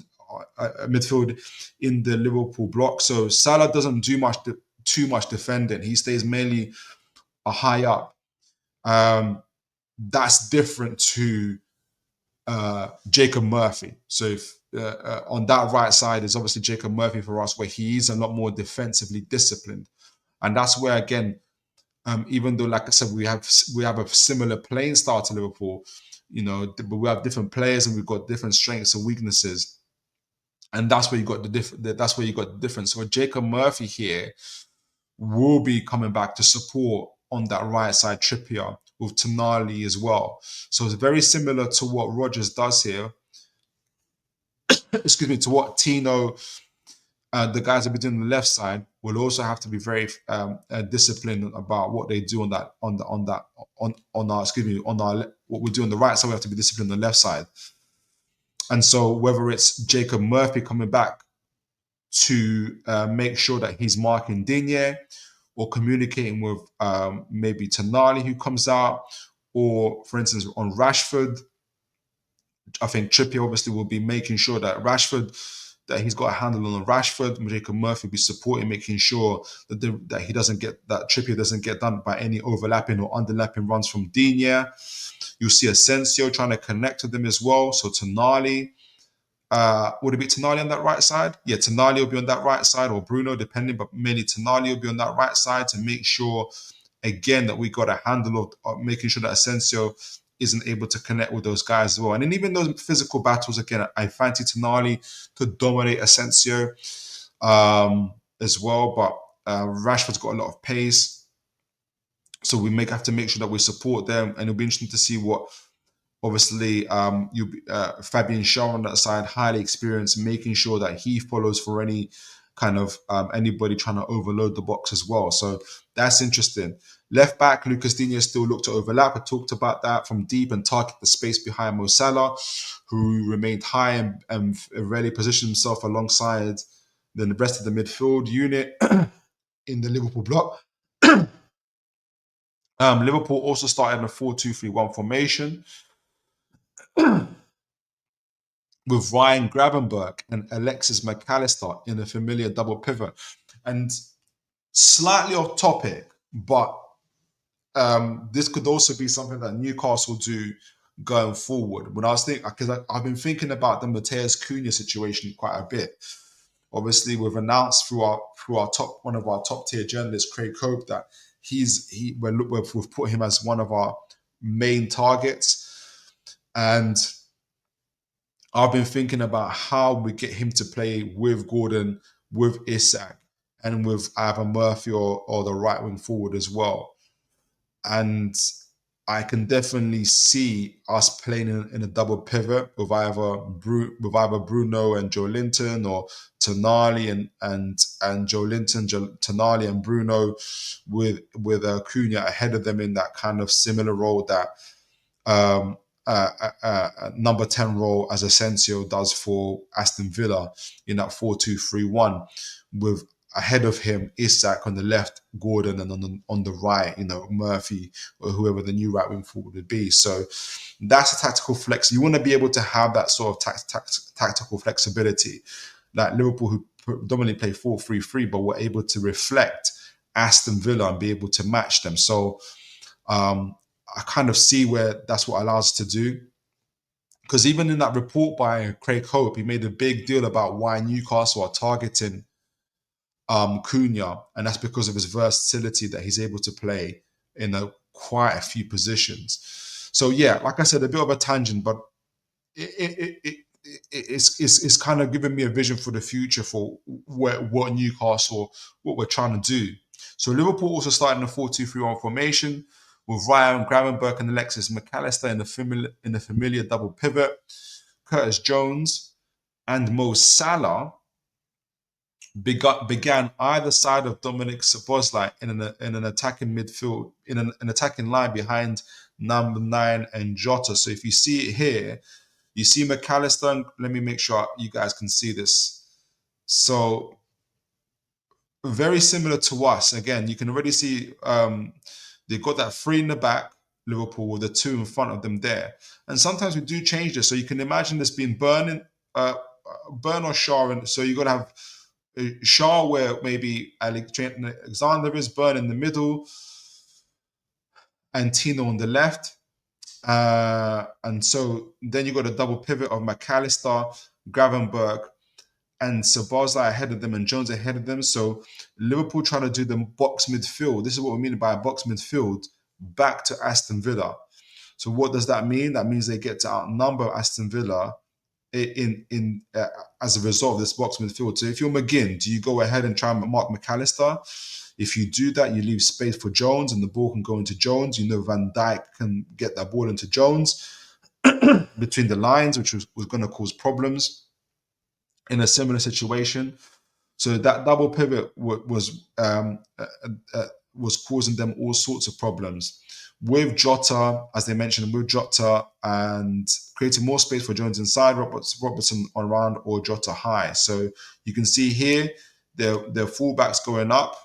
midfield in the Liverpool block. So Salah doesn't do too much defending. He stays mainly high up. That's different to Jacob Murphy. So if, on that right side is obviously Jacob Murphy for us, where he is a lot more defensively disciplined, and that's where again, even though, like I said, we have a similar playing style to Liverpool, but we have different players and we've got different strengths and weaknesses. And that's where you got the difference. So Jacob Murphy here will be coming back to support on that right side Trippier with Tonali as well. So it's very similar to what Rodgers does here. Excuse me, to what Tino, the guys that be doing on the left side, will also have to be very disciplined about what they do what we do on the right side. We have to be disciplined on the left side. And so whether it's Jacob Murphy coming back to make sure that he's marking Digne, or communicating with maybe Tonali who comes out, or for instance on Rashford, I think Trippier obviously will be making sure that he's got a handle on Rashford. Jacob Murphy will be supporting, making sure that Trippier doesn't get done by any overlapping or underlapping runs from Digne. You'll see Asensio trying to connect with them as well. So Tonali would it be Tonali on that right side? Yeah, Tonali will be on that right side, or Bruno, depending, but mainly Tonali will be on that right side to make sure, again, that we got a handle of making sure that Asensio isn't able to connect with those guys as well. And then even those physical battles, again, I fancy Tonali to dominate Asensio as well, but Rashford's got a lot of pace, so we have to make sure that we support them, and it'll be interesting to see what, obviously, Fabian Shaw on that side, highly experienced, making sure that he follows for any kind of anybody trying to overload the box as well. So that's interesting. Left back, Lucas Digne still looked to overlap. I talked about that from deep and target the space behind Mo Salah, who remained high and really positioned himself alongside the rest of the midfield unit in the Liverpool block. Liverpool also started in a 4-2-3-1 formation with Ryan Gravenberch and Alexis McAllister in a familiar double pivot. And slightly off topic, but this could also be something that Newcastle do going forward. When I was thinking, because I've been thinking about the Mateus Cunha situation quite a bit. Obviously, we've announced through one of our top tier journalists, Craig Cope, that we've put him as one of our main targets, and I've been thinking about how we get him to play with Gordon, with Isak, and with either Murphy or the right wing forward as well. And I can definitely see us playing in a double pivot with either Bruno and Joe Linton, or Tonali and Joe Linton, Tonali and Bruno, with Cunha ahead of them in that kind of similar role that number 10 role as Asensio does for Aston Villa in that 4-2-3-1, with ahead of him Isak on the left, Gordon, and on the right, Murphy or whoever the new right wing forward would be. So that's a tactical flex. You want to be able to have that sort of tactical flexibility. Like Liverpool, who predominantly play 4-3-3, but were able to reflect Aston Villa and be able to match them. So I kind of see where that's what allows us to do. Because even in that report by Craig Hope, he made a big deal about why Newcastle are targeting Cunha, and that's because of his versatility that he's able to play in quite a few positions. So yeah, like I said, a bit of a tangent, but it's kind of giving me a vision for the future for what Newcastle, what we're trying to do. So Liverpool also started in a 4-2-3-1 formation with Ryan Gravenberch and Alexis McAllister in the familiar double pivot. Curtis Jones and Mo Salah began either side of Dominic Szoboszlai in an attacking midfield, in an attacking line behind number 9 and Jota. So if you see it here, you see McAllister. Let me make sure you guys can see this. So very similar to us. Again, you can already see they've got that 3 in the back, Liverpool, with the 2 in front of them there. And sometimes we do change this. So you can imagine this being Burn or Shaw. And so you've got to have Shaw where maybe Alexander is, Burn in the middle, and Tino on the left. And so then you've got a double pivot of McAllister, Gravenberch, and Szoboszlai ahead of them and Jones ahead of them. So Liverpool trying to do the box midfield. This is what we mean by a box midfield back to Aston Villa. So what does that mean? That means they get to outnumber Aston Villa in as a result of this box midfield. So if you're McGinn, do you go ahead and try and mark McAllister? If you do that, you leave space for Jones and the ball can go into Jones. Van Dijk can get that ball into Jones between the lines, which was going to cause problems in a similar situation. So that double pivot was causing them all sorts of problems. With Jota, as they mentioned, and creating more space for Jones inside, Robertson on around, or Jota high. So you can see here, their fullbacks going up.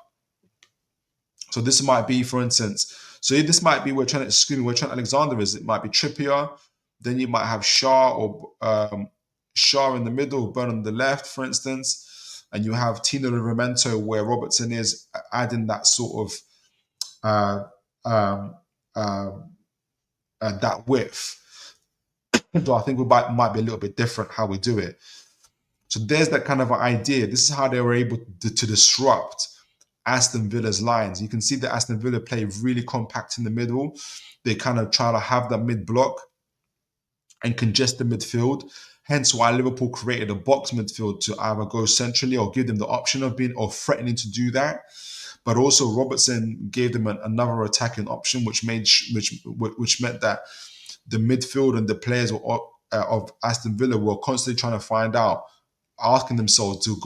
So this might be, for instance, this might be where Trent Alexander is. It might be Trippier. Then you might have Shaw or Shaw in the middle, Burn on the left, for instance. And you have Tino Livramento where Robertson is, adding that sort of that width. So I think we might be a little bit different how we do it. So there's that kind of idea. This is how they were able to disrupt Aston Villa's lines. You can see that Aston Villa play really compact in the middle. They kind of try to have that mid block and congest the midfield. Hence why Liverpool created a box midfield to either go centrally or give them the option of being or threatening to do that. But also Robertson gave them another attacking option, which meant that the midfield and the players of Aston Villa were constantly trying to find out, asking themselves, do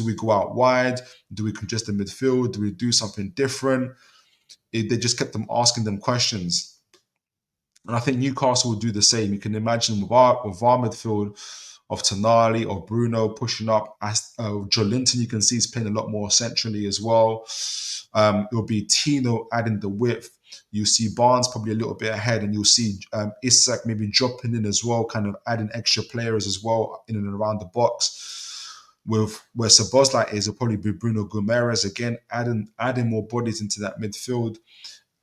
we go out wide? Do we congest the midfield? Do we do something different? They just kept them asking them questions. And I think Newcastle will do the same. You can imagine with our midfield of Tonali or Bruno pushing up. Joelinton, you can see, is playing a lot more centrally as well. It'll be Tino adding the width. You see Barnes probably a little bit ahead, and you'll see Isak maybe dropping in as well, kind of adding extra players as well in and around the box. With where Szoboszlai is, it'll probably be Bruno Guimaraes again, adding more bodies into that midfield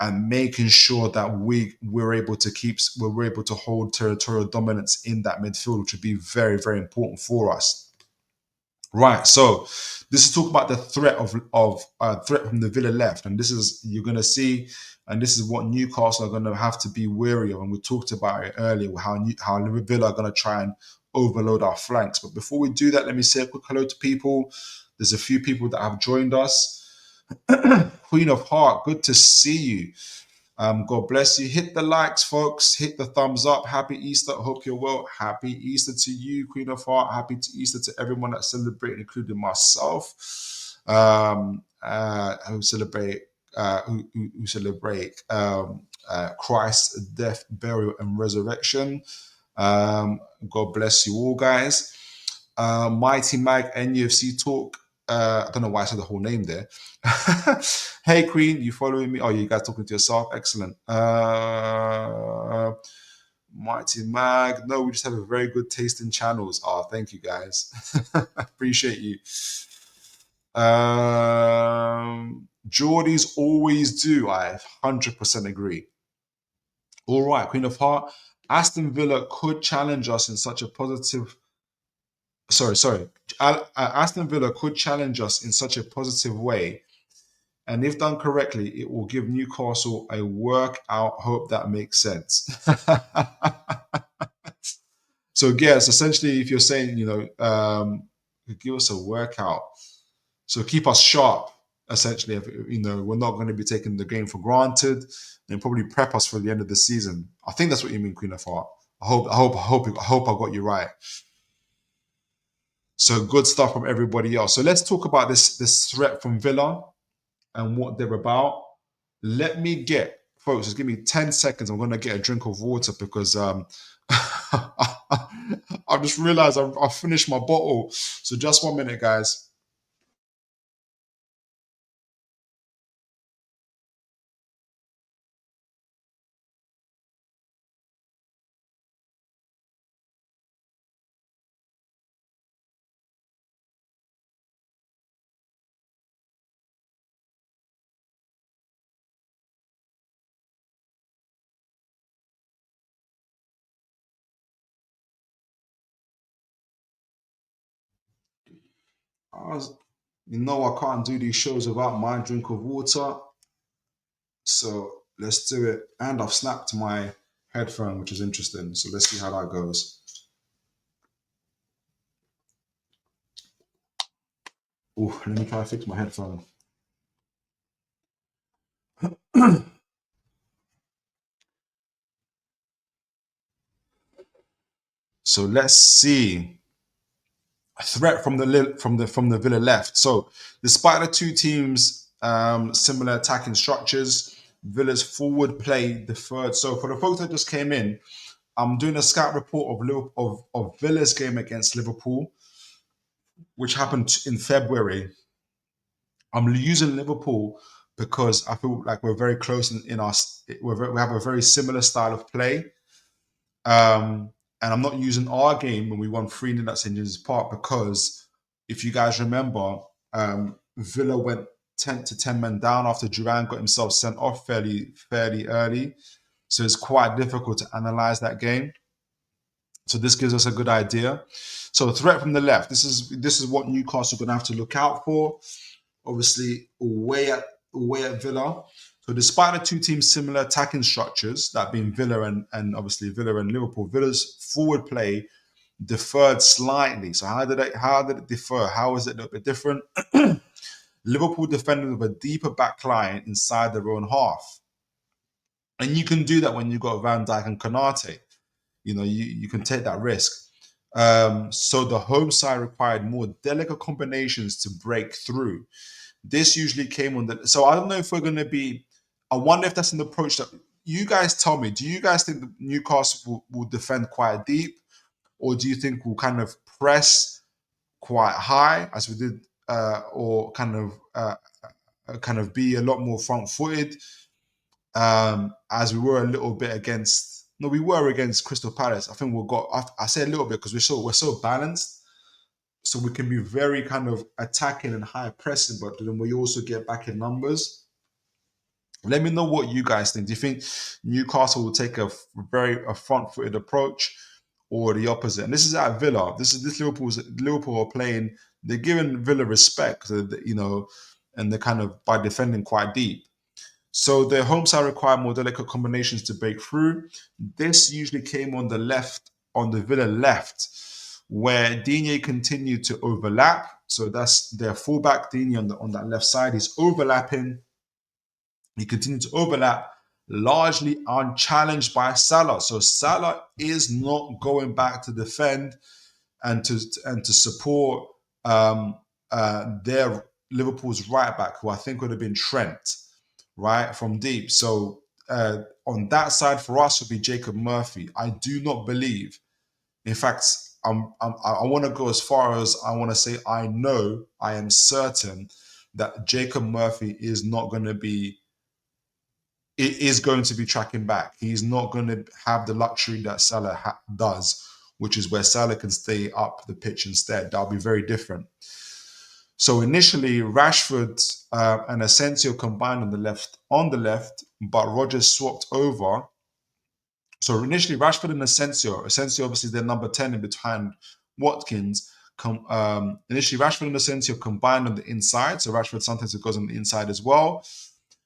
and making sure that we're able to hold territorial dominance in that midfield, which would be very, very important for us. Right, so this is talking about the threat threat from the Villa left, and this is you're going to see, and this is what Newcastle are going to have to be wary of. And we talked about it earlier, how Villa are going to try and overload our flanks. But before we do that, let me say a quick hello to people. There's a few people that have joined us. Queen of Heart, good to see you. God bless you. Hit the likes, folks. Hit the thumbs up. Happy Easter. Hope you're well. Happy Easter to you, Queen of Heart. Happy Easter to everyone that's celebrating, including myself. Who celebrate Christ's death, burial, and resurrection. God bless you all, guys. Mighty Mag NUFC Talk. I don't know why I said the whole name there. Hey, Queen, you following me? Oh, you guys talking to yourself? Excellent. Mighty Mag. No, we just have a very good taste in channels. Oh, thank you, guys. Appreciate you. Geordies always do. I 100% agree. All right, Queen of Heart. Aston Villa could challenge us in such a positive... Sorry. Aston Villa could challenge us in such a positive way, and if done correctly, it will give Newcastle a workout. Hope that makes sense. So, yes, essentially, if you're saying, give us a workout, so keep us sharp. Essentially, we're not going to be taking the game for granted, and probably prep us for the end of the season. I think that's what you mean, Queen of Heart. I hope I got you right. So good stuff from everybody else. So let's talk about this threat from Villa and what they're about. Let me get, folks, just give me 10 seconds. I'm going to get a drink of water because I just realized I finished my bottle. So just 1 minute, guys. I can't do these shows without my drink of water. So let's do it. And I've snapped my headphone, which is interesting. So let's see how that goes. Oh, let me try to fix my headphone. So let's see. A threat from the Villa left. So despite the two teams' similar attacking structures, Villa's forward play deferred. So for the folks that just came in, I'm doing a scout report of Villa's game against Liverpool, which happened in February. I'm using Liverpool because I feel like we're very close in our. We have a very similar style of play. And I'm not using our game when we won 3-0 at St. James's Park because if you guys remember, Villa went 10 men down after Duran got himself sent off fairly early. So it's quite difficult to analyze that game. So this gives us a good idea. So threat from the left. This is what Newcastle are going to have to look out for. Obviously, away at Villa. So despite the two teams' similar attacking structures, that being Villa and obviously Villa and Liverpool, Villa's forward play deferred slightly. So how did it defer? How is it a little bit different? Liverpool defended with a deeper back line inside their own half. And you can do that when you've got Van Dijk and Konate. You can take that risk. So the home side required more delicate combinations to break through. This usually came on the. So I don't know if we're going to be. I wonder if that's an approach that you guys tell me. Do you guys think that Newcastle will defend quite deep, or do you think we'll kind of press quite high as we did, or kind of be a lot more front-footed, as we were a little bit against? No, we were against Crystal Palace. I think we've got. I say a little bit because we're so balanced. So we can be very kind of attacking and high pressing, but then we also get back in numbers. Let me know what you guys think. Do you think Newcastle will take a front-footed approach, or the opposite? And this is at Villa. This Liverpool are playing. They're giving Villa respect, and they're kind of by defending quite deep. So their home side require more delicate combinations to break through. This usually came on the left, on the Villa left, where Digne continued to overlap. So that's their fullback, Digne on that left side. He's overlapping. He continued to overlap, largely unchallenged by Salah. So Salah is not going back to defend and to support their Liverpool's right back, who I think would have been Trent, right, from deep. So on that side for us would be Jacob Murphy. I do not believe. In fact, I want to go as far as I want to say I am certain that Jacob Murphy is going to be tracking back. He's not going to have the luxury that Salah does, which is where Salah can stay up the pitch instead. That'll be very different. So initially, Rashford and Asensio combined on the left, but Rodgers swapped over. So initially, Rashford and Asensio obviously they're number 10 in behind Watkins. Initially, Rashford and Asensio combined on the inside. So Rashford sometimes it goes on the inside as well.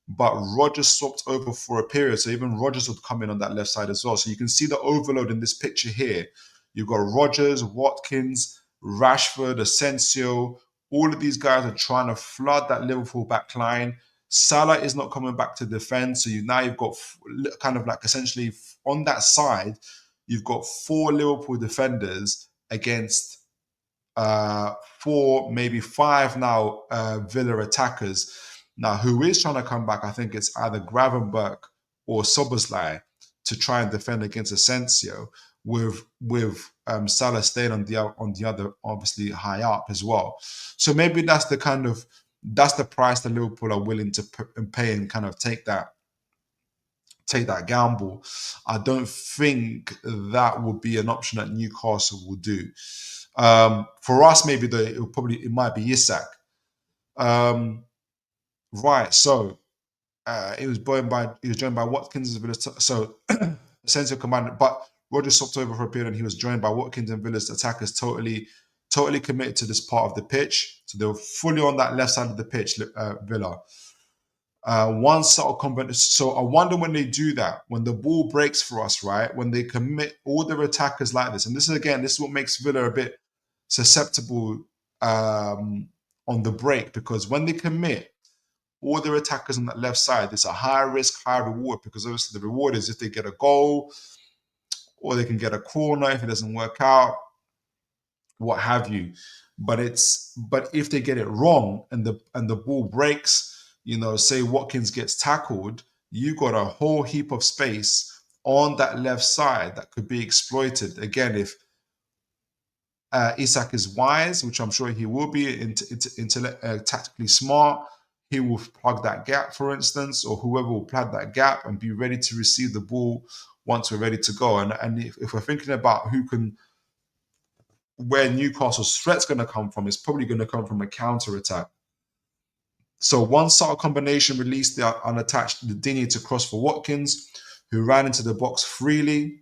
But Rodgers swapped over for a period. So even Rodgers would come in on that left side as well. So you can see the overload in this picture here. You've got Rodgers, Watkins, Rashford, Asensio. All of these guys are trying to flood that Liverpool back line. Salah is not coming back to defend. So you've got kind of like essentially on that side, you've got 4 Liverpool defenders against 4, maybe 5 now Villa attackers. Now, who is trying to come back? I think it's either Gravenberch or Szoboszlai to try and defend against Asensio, with Salah staying on the other, obviously high up as well. So maybe that's the price that Liverpool are willing to pay and kind of take that gamble. I don't think that would be an option that Newcastle will do. For us, maybe it might be Isak. Right, so he was joined by Watkins and Villa. So Asensio commanded, but Rodgers swapped over for a period, and he was joined by Watkins and Villa's attackers, totally committed to this part of the pitch. So they were fully on that left side of the pitch, Villa. One subtle combination. So I wonder when they do that, when the ball breaks for us, right? When they commit all their attackers like this, and this is what makes Villa a bit susceptible on the break, because when they commit all their attackers on that left side, it's a high risk, high reward, because obviously the reward is if they get a goal or they can get a corner if it doesn't work out, what have you. But if they get it wrong and the ball breaks, say Watkins gets tackled, you got a whole heap of space on that left side that could be exploited. Again, if Isak is wise, which I'm sure he will be, tactically smart, he will plug that gap, for instance, or whoever will plug that gap and be ready to receive the ball once we're ready to go. And if we're thinking about where Newcastle's threat's going to come from, it's probably going to come from a counter-attack. So one subtle combination released the unattached Digne to cross for Watkins, who ran into the box freely.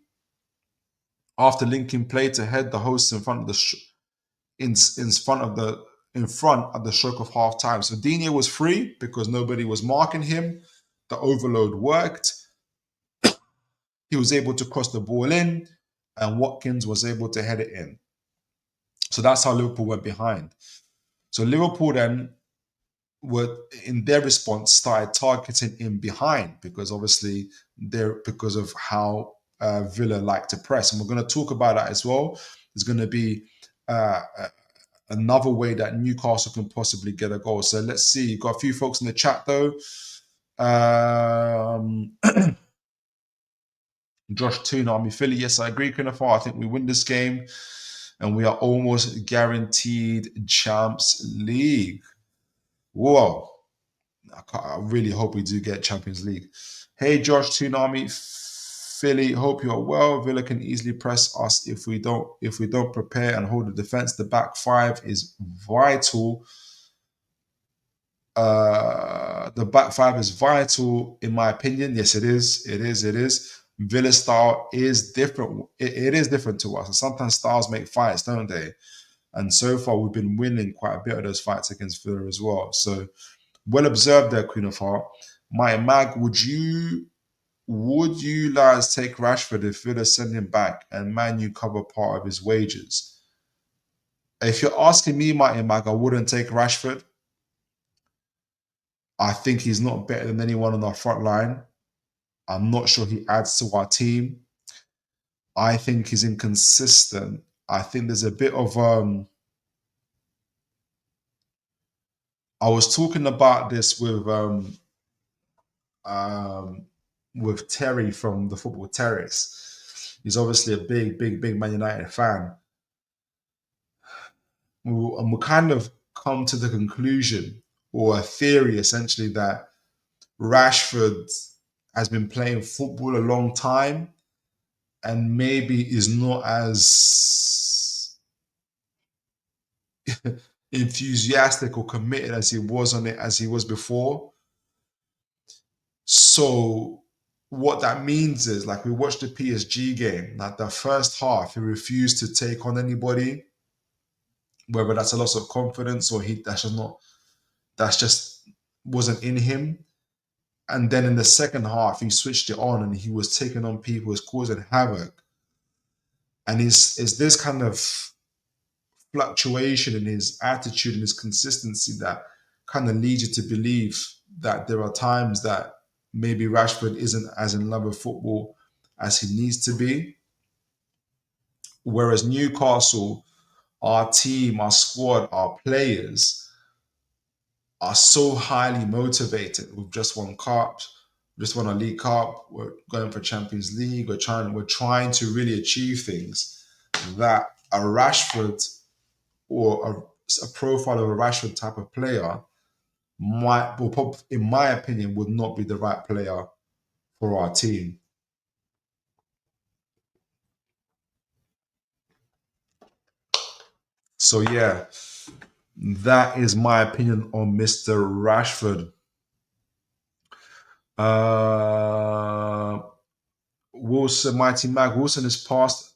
after linking play to head the hosts in front of the in front at the stroke of half time. So Digne was free because nobody was marking him. The overload worked. He was able to cross the ball in, and Watkins was able to head it in. So that's how Liverpool went behind. So Liverpool then were, in their response, started targeting in behind because obviously because of how Villa like to press, and we're going to talk about that as well. There's going to be another way that Newcastle can possibly get a goal. So let's see. You've got a few folks in the chat though. Josh Toon Army Philly. Yes, I agree, Kunafar. I think we win this game and we are almost guaranteed Champs League. Whoa. I really hope we do get Champions League. Hey, Josh Toon Army Philly. Hope you're well. Villa can easily press us if we don't prepare and hold the defense. The back five is vital. The back five is vital, in my opinion. Yes, it is. It is. Villa style is different. It is different to us. And sometimes styles make fights, don't they? And so far, we've been winning quite a bit of those fights against Villa as well. So, well observed there, Queen of Heart. My Mag, would you lads take Rashford if Villa send him back and Man U cover part of his wages? If you're asking me, my Mag, I wouldn't take Rashford. I think he's not better than anyone on our front line. I'm not sure he adds to our team. I think he's inconsistent. I think there's a bit of I was talking about this with Terry from the Football Terrace. He's obviously a big Man United fan. And we kind of come to the conclusion, or a theory essentially, that Rashford has been playing football a long time and maybe is not as enthusiastic or committed as he was on it as he was before. So what that means is, like, we watched the PSG game, like the first half, he refused to take on anybody, whether that's a loss of confidence or that's just wasn't in him. And then in the second half, he switched it on and he was taking on people, was causing havoc. And it's this kind of fluctuation in his attitude and his consistency that kind of leads you to believe that there are times that maybe Rashford isn't as in love with football as he needs to be. Whereas Newcastle, our team, our squad, our players are so highly motivated. We've just won cups, just won a League Cup. We're going for Champions League. We're trying to really achieve things that a Rashford or a profile of a Rashford type of player in my opinion, would not be the right player for our team. So yeah, that is my opinion on Mr. Rashford. Wilson, Mighty Mag. Wilson is past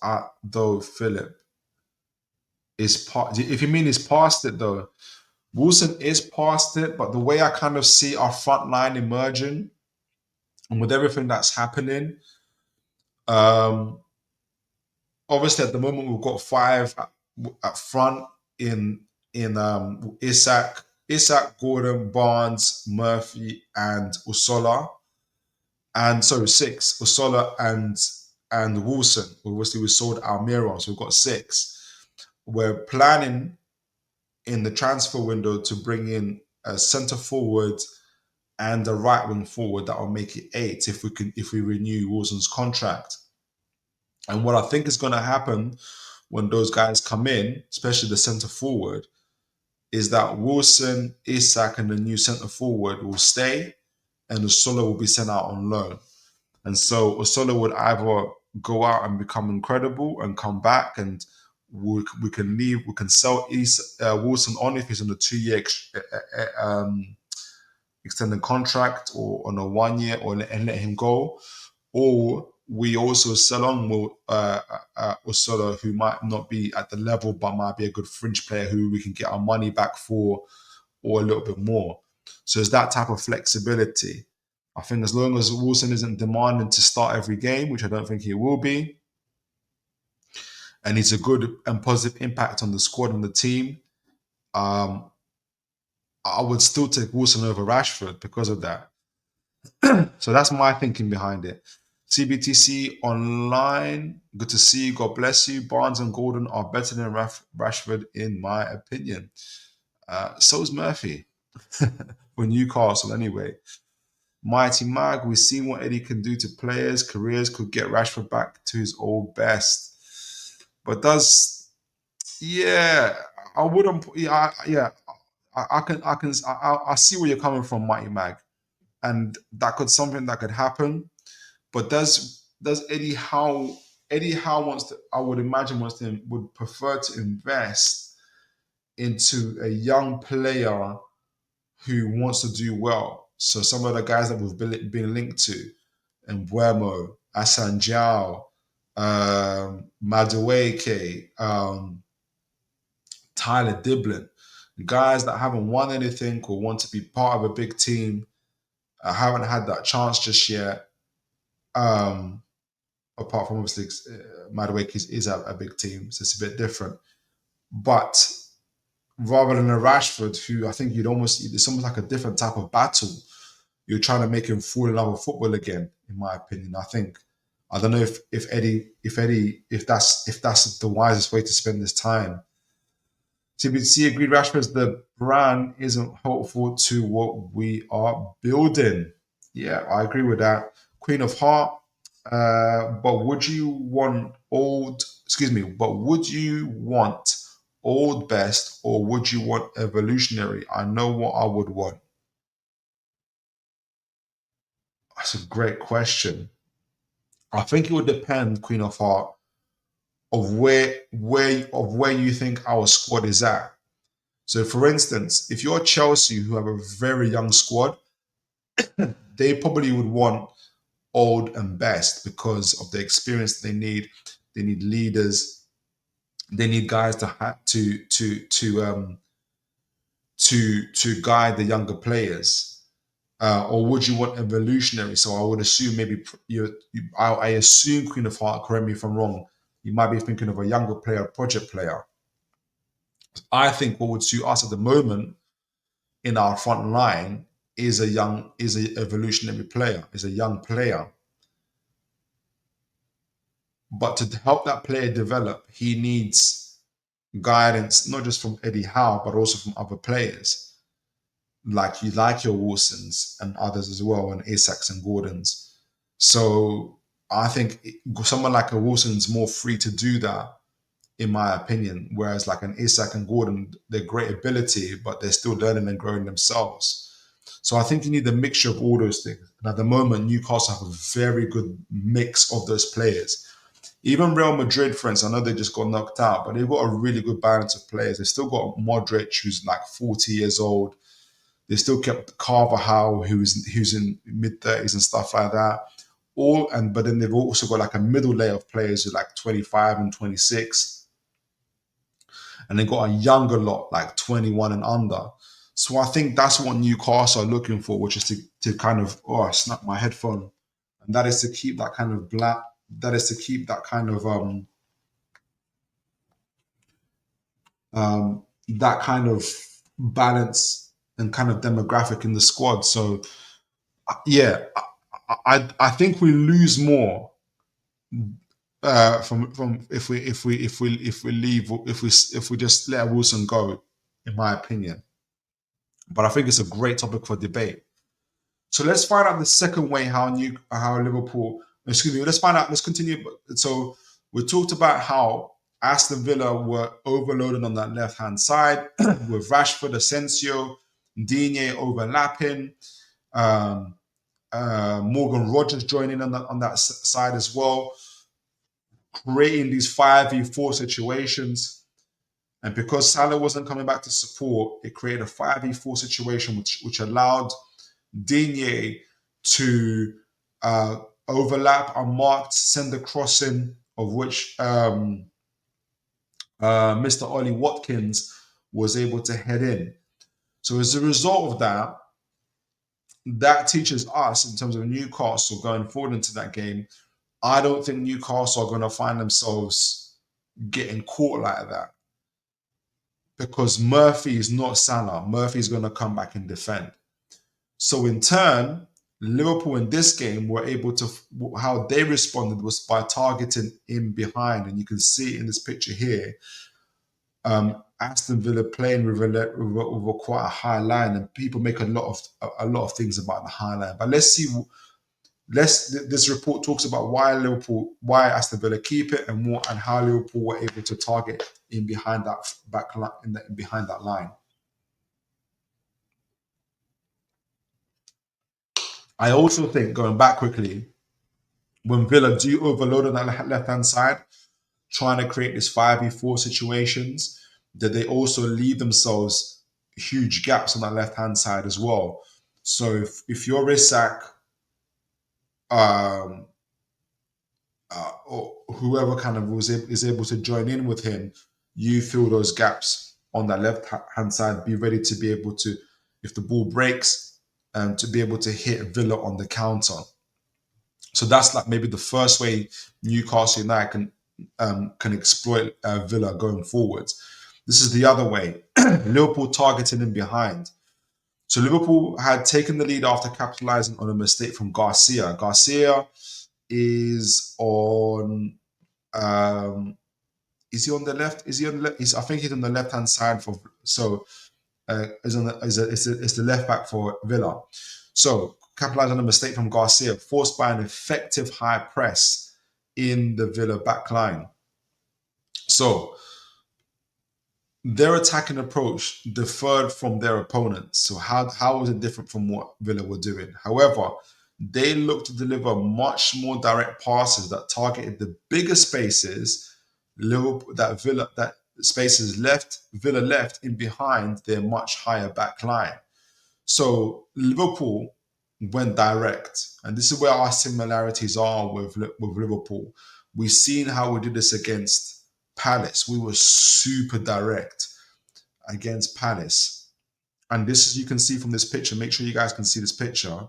at though, Philip. If you mean he's past it though, Wilson is past it, but the way I kind of see our front line emerging and with everything that's happening, obviously at the moment we've got five at front in Isak, Gordon, Barnes, Murphy, and Usola. And so six, Usola and Wilson. Obviously we sold Almiron, so we've got six. We're planning in the transfer window to bring in a centre forward and a right wing forward that will make it 8 if we renew Wilson's contract. And what I think is going to happen when those guys come in, especially the centre forward, is that Wilson, Isak, and the new centre forward will stay, and Usola will be sent out on loan. And so Usola would either go out and become incredible and come back, and we can leave. We can sell Wilson on if he's on a 2-year extended contract or on a 1 year, and let him go. Or we also sell on Osolo, who might not be at the level, but might be a good fringe player who we can get our money back for, or a little bit more. So it's that type of flexibility. I think as long as Wilson isn't demanding to start every game, which I don't think he will be, and he's a good and positive impact on the squad and the team, um, I would still take Wilson over Rashford because of that. So that's my thinking behind it. CBTC online, good to see you. God bless you. Barnes and Gordon are better than Rashford, in my opinion. So's Murphy for Newcastle, anyway. Mighty Mag, we've seen what Eddie can do to players. Careers could get Rashford back to his old best. But I wouldn't, I see where you're coming from, Mighty Mag. And that could something that could happen. But does Eddie Howe wants to, I would imagine would prefer to invest into a young player who wants to do well. So some of the guys that we've been linked to, Mbuemo, Asanjao, Madueke, Tyler Diblin, guys that haven't won anything or want to be part of a big team, haven't had that chance just yet. Apart from obviously Madueke is a big team, so it's a bit different. But rather than a Rashford, who I think it's almost like a different type of battle. You're trying to make him fall in love with football again, in my opinion. I don't know if that's the wisest way to spend this time. TBC agreed Rashford's the brand isn't helpful to what we are building. Yeah, I agree with that. Queen of Heart. But would you want old best, or would you want evolutionary? I know what I would want. That's a great question. I think it would depend, Queen of Heart, of where you think our squad is at. So, for instance, if you're Chelsea, who have a very young squad, they probably would want old and best because of the experience they need. They need leaders. They need guys to guide the younger players. Or would you want evolutionary? So I would assume I assume Queen of Heart, correct me if I'm wrong, you might be thinking of a younger player, project player. I think what would suit us at the moment in our front line is a evolutionary player, is a young player. But to help that player develop, he needs guidance, not just from Eddie Howe, but also from other players. Like your Wilsons and others as well, and Isaacs and Gordons. So I think someone like a Wilson's more free to do that, in my opinion. Whereas like an Isak and Gordon, they're great ability, but they're still learning and growing themselves. So I think you need a mixture of all those things. And at the moment, Newcastle have a very good mix of those players. Even Real Madrid, for instance, I know they just got knocked out, but they've got a really good balance of players. They've still got Modric, who's like 40 years old. They still kept Carvajal, who's in mid-30s and stuff like that. But then they've also got like a middle layer of players who are like 25 and 26. And they got a younger lot, like 21 and under. So I think that's what Newcastle are looking for, which is to kind of, I snapped my headphone. And that is to keep that kind of that kind of balance and kind of demographic in the squad. So yeah, I think we lose more from if we just let Wilson go, in my opinion. But I think it's a great topic for debate. So let's find out the second way how Liverpool. Excuse me. Let's continue. So we talked about how Aston Villa were overloaded on that left-hand side with Rashford, Asensio, Digne overlapping, Morgan Rogers joining on that side as well, creating these 5v4 situations. And because Salah wasn't coming back to support, it created a 5v4 situation which allowed Digne to overlap, unmarked, send a cross in, of which Mr. Ollie Watkins was able to head in. So as a result of that, that teaches us in terms of Newcastle going forward into that game. I don't think Newcastle are going to find themselves getting caught like that, because Murphy is not Salah. Murphy's going to come back and defend. So in turn, Liverpool in this game were able to, how they responded was by targeting in behind. And you can see in this picture here, Aston Villa playing with a quite a high line, and people make a lot of things about the high line. But let's see. This report talks about why Aston Villa keep it, and how Liverpool were able to target in behind that back line, behind that line. I also think, going back quickly, when Villa do overload on that left-hand side, trying to create this 5v4 situations, that they also leave themselves huge gaps on that left-hand side as well. So if you're Isak, or whoever kind of is able to join in with him, you fill those gaps on that left-hand side. Be ready to be able to, if the ball breaks, to be able to hit Villa on the counter. So that's like maybe the first way Newcastle United can exploit Villa going forward. This is the other way. Liverpool targeting in behind. So Liverpool had taken the lead after capitalizing on a mistake from Garcia. Garcia is on. Is he on the left? Is he on the left? I think he's on the left-hand side for. So is the left back for Villa. So capitalized on a mistake from Garcia, forced by an effective high press in the Villa back line. So their attacking approach differed from their opponents. So how was it different from what Villa were doing? However, they looked to deliver much more direct passes that targeted the bigger spaces Villa left in behind their much higher back line. So Liverpool went direct, and this is where our similarities are with Liverpool. We've seen how we did this against Palace. We were super direct against Palace, and this is, you can see from this picture. Make sure you guys can see this picture.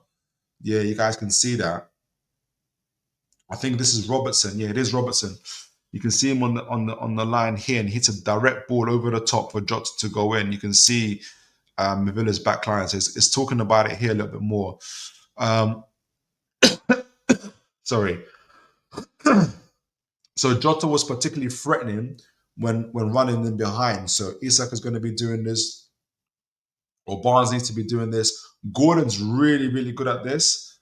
Yeah, you guys can see that. I think this is Robertson. Yeah, it is Robertson. You can see him on the line here, and he hits a direct ball over the top for Jota to go in. You can see Villa's back line. So it's talking about it here a little bit more. Sorry. So Jota was particularly threatening when running in behind. So Isak is going to be doing this, or Barnes needs to be doing this. Gordon's really, really good at this.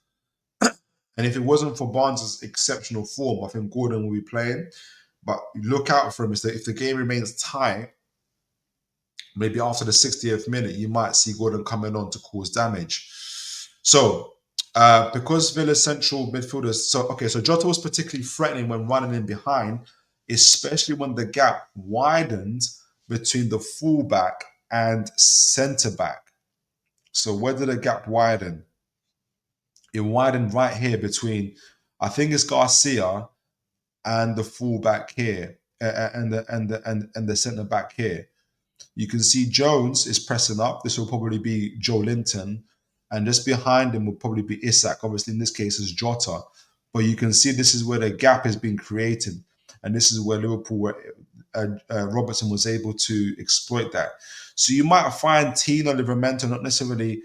And if it wasn't for Barnes' exceptional form, I think Gordon will be playing. But look out for him. If the game remains tight, maybe after the 60th minute, you might see Gordon coming on to cause damage. So because Villa's central midfielders, so Jota was particularly threatening when running in behind, especially when the gap widened between the fullback and centre back. So where did the gap widen? It widened right here between, I think it's Garcia and the fullback here, and the centre back here. You can see Jones is pressing up. This will probably be Joe Linton. And just behind him will probably be Isak. Obviously, in this case, is Jota. But you can see this is where the gap has been created. And this is where Liverpool Robertson was able to exploit that. So you might find Tino Livramento not necessarily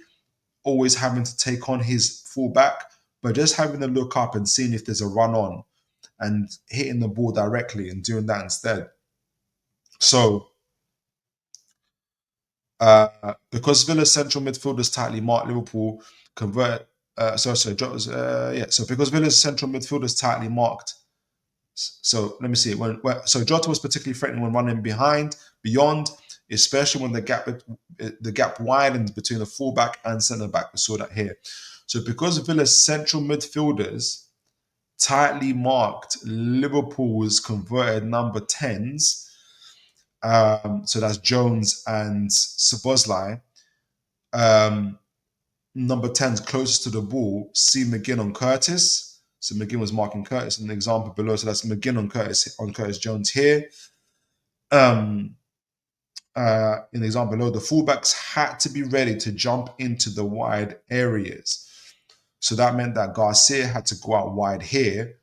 always having to take on his fullback, but just having a look up and seeing if there's a run on and hitting the ball directly and doing that instead. So because Villa's central midfielders tightly marked, Liverpool convert. So because Villa's central midfielders tightly marked. So let me see. So Jota was particularly threatening when running beyond, especially when the gap widened between the fullback and centre back. We saw that here. So because Villa's central midfielders tightly marked, Liverpool's converted number 10s. So that's Jones and Szoboszlai. Number 10s closest to the ball, see McGinn on Curtis. So McGinn was marking Curtis in the example below. So that's McGinn on Curtis Jones here. In the example below, the fullbacks had to be ready to jump into the wide areas. So that meant that Garcia had to go out wide here.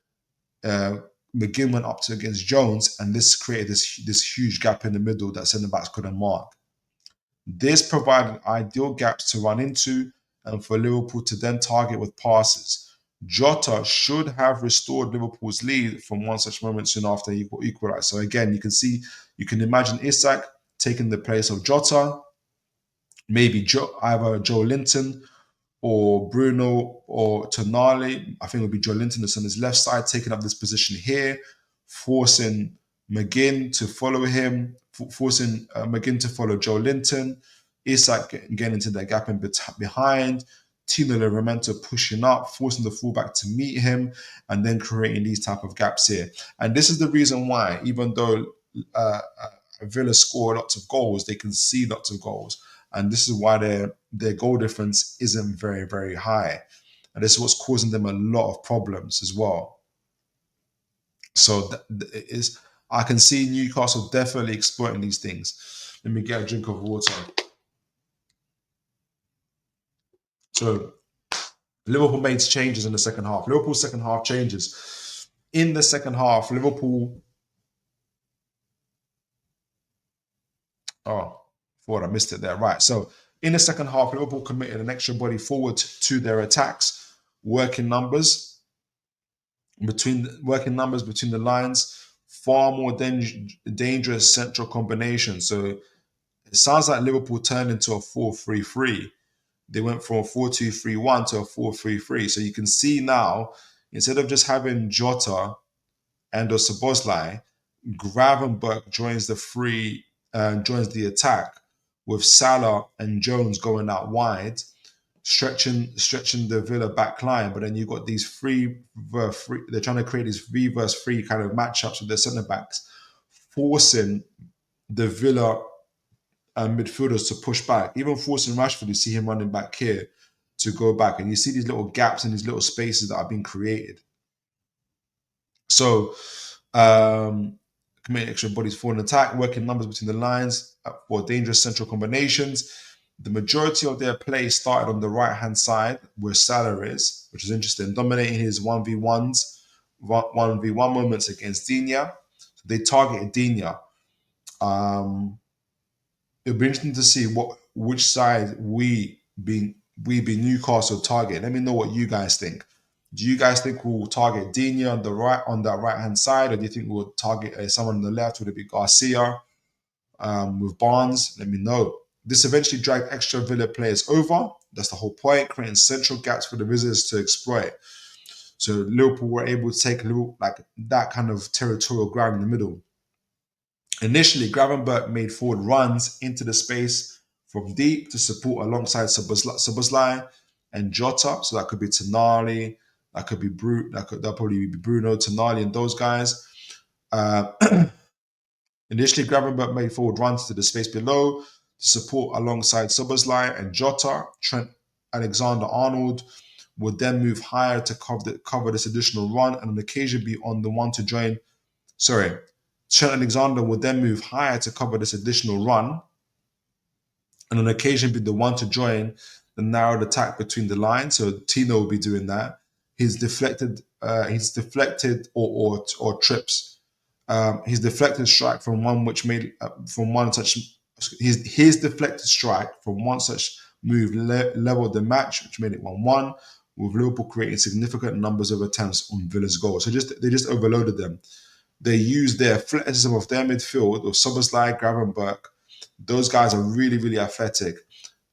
McGinn went up to against Jones, and this created this huge gap in the middle that centre backs couldn't mark. This provided ideal gaps to run into and for Liverpool to then target with passes. Jota should have restored Liverpool's lead from one such moment soon after he equalised. So again, you can imagine Isak taking the place of Jota, maybe either Joe Linton or Bruno or Tonali. I think it would be Joe Linton that's on his left side, taking up this position here, forcing McGinn to follow him, forcing McGinn to follow Joe Linton, Isak getting into that gap in behind, Tino Livramento pushing up, forcing the fullback to meet him, and then creating these type of gaps here. And this is the reason why, even though Villa score lots of goals, they concede lots of goals. And this is why their goal difference isn't very, very high. And this is what's causing them a lot of problems as well. So I can see Newcastle definitely exploiting these things. Let me get a drink of water. So Liverpool made changes in the second half. Liverpool's second half changes. In the second half, Liverpool... Oh, thought I missed it there. Right. So in the second half, Liverpool committed an extra body forward to their attacks, working numbers between the lines, far more dangerous central combinations. So it sounds like Liverpool turned into a 4-3-3. They went from a 4-2-3-1 to a 4-3-3. So you can see now, instead of just having Jota and or Szoboszlai, Gravenberch joins the attack, with Salah and Jones going out wide, stretching the Villa back line. But then you've got these three. They're trying to create these 3-3 kind of matchups with their centre backs, forcing the Villa midfielders to push back, even forcing Rashford. You see him running back here to go back, and you see these little gaps and these little spaces that are being created. So, committing extra bodies for an attack, working numbers between the lines for dangerous central combinations. The majority of their play started on the right-hand side where Salah is, which is interesting, dominating his 1v1 moments against Digne. So they targeted Digne. It'll be interesting to see which side we being Newcastle target. Let me know what you guys think. Do you guys think we'll target Digne on that right-hand side, or do you think we'll target someone on the left? Would it be Garcia with Barnes? Let me know. This eventually dragged extra Villa players over. That's the whole point, creating central gaps for the visitors to exploit. So Liverpool were able to take that kind of territorial ground in the middle. Initially, Gravenberch made forward runs into the space from deep to support alongside Szoboszlai and Jota. So that could be Tonali, that could be that'll probably be Bruno, Tonali, and those guys. Initially, Gravenberch made forward runs to the space below to support alongside Szoboszlai and Jota. Trent Alexander-Arnold would then move higher to cover this additional run, and on occasion be on the one to join. Trent Alexander would then move higher to cover this additional run, and on occasion be the one to join the narrowed attack between the lines. So Tino will be doing that. He's deflected or trips. His deflected strike from one which made from one such his deflected strike from one such move leveled the match, which made it 1-1, with Liverpool creating significant numbers of attempts on Villa's goal. So they just overloaded them. They used their athleticism of their midfield with Szoboszlai, Gravenberch. Those guys are really, really athletic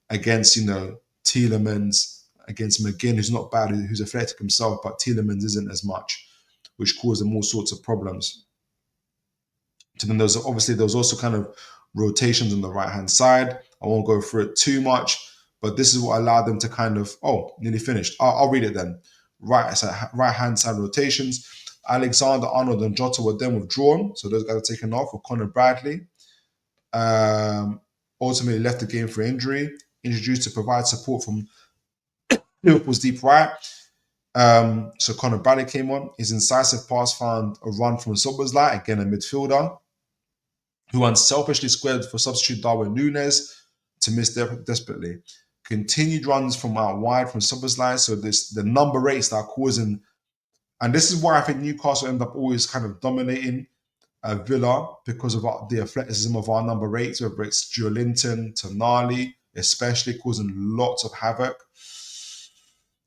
against, Tielemans, against McGinn, who's not bad, who's athletic himself, but Tielemans isn't as much, which caused them all sorts of problems. So then there was also kind of rotations on the right-hand side. I won't go through it too much, but this is what allowed them to kind of, nearly finished. I'll read it then. Right-hand side rotations. Alexander-Arnold and Jota were then withdrawn, so those guys are taken off with Conor Bradley. Ultimately left the game for injury, introduced to provide support from Liverpool's deep right. So Conor Bradley came on. His incisive pass found a run from Szoboszlai, again a midfielder, who unselfishly squared for substitute Darwin Núñez to miss desperately. Continued runs from out wide from Szoboszlai. So the number eights that are causing, and this is why I think Newcastle end up always kind of dominating Villa, because of the athleticism of our number eights, whether it's Joelinton, Tonali, especially causing lots of havoc.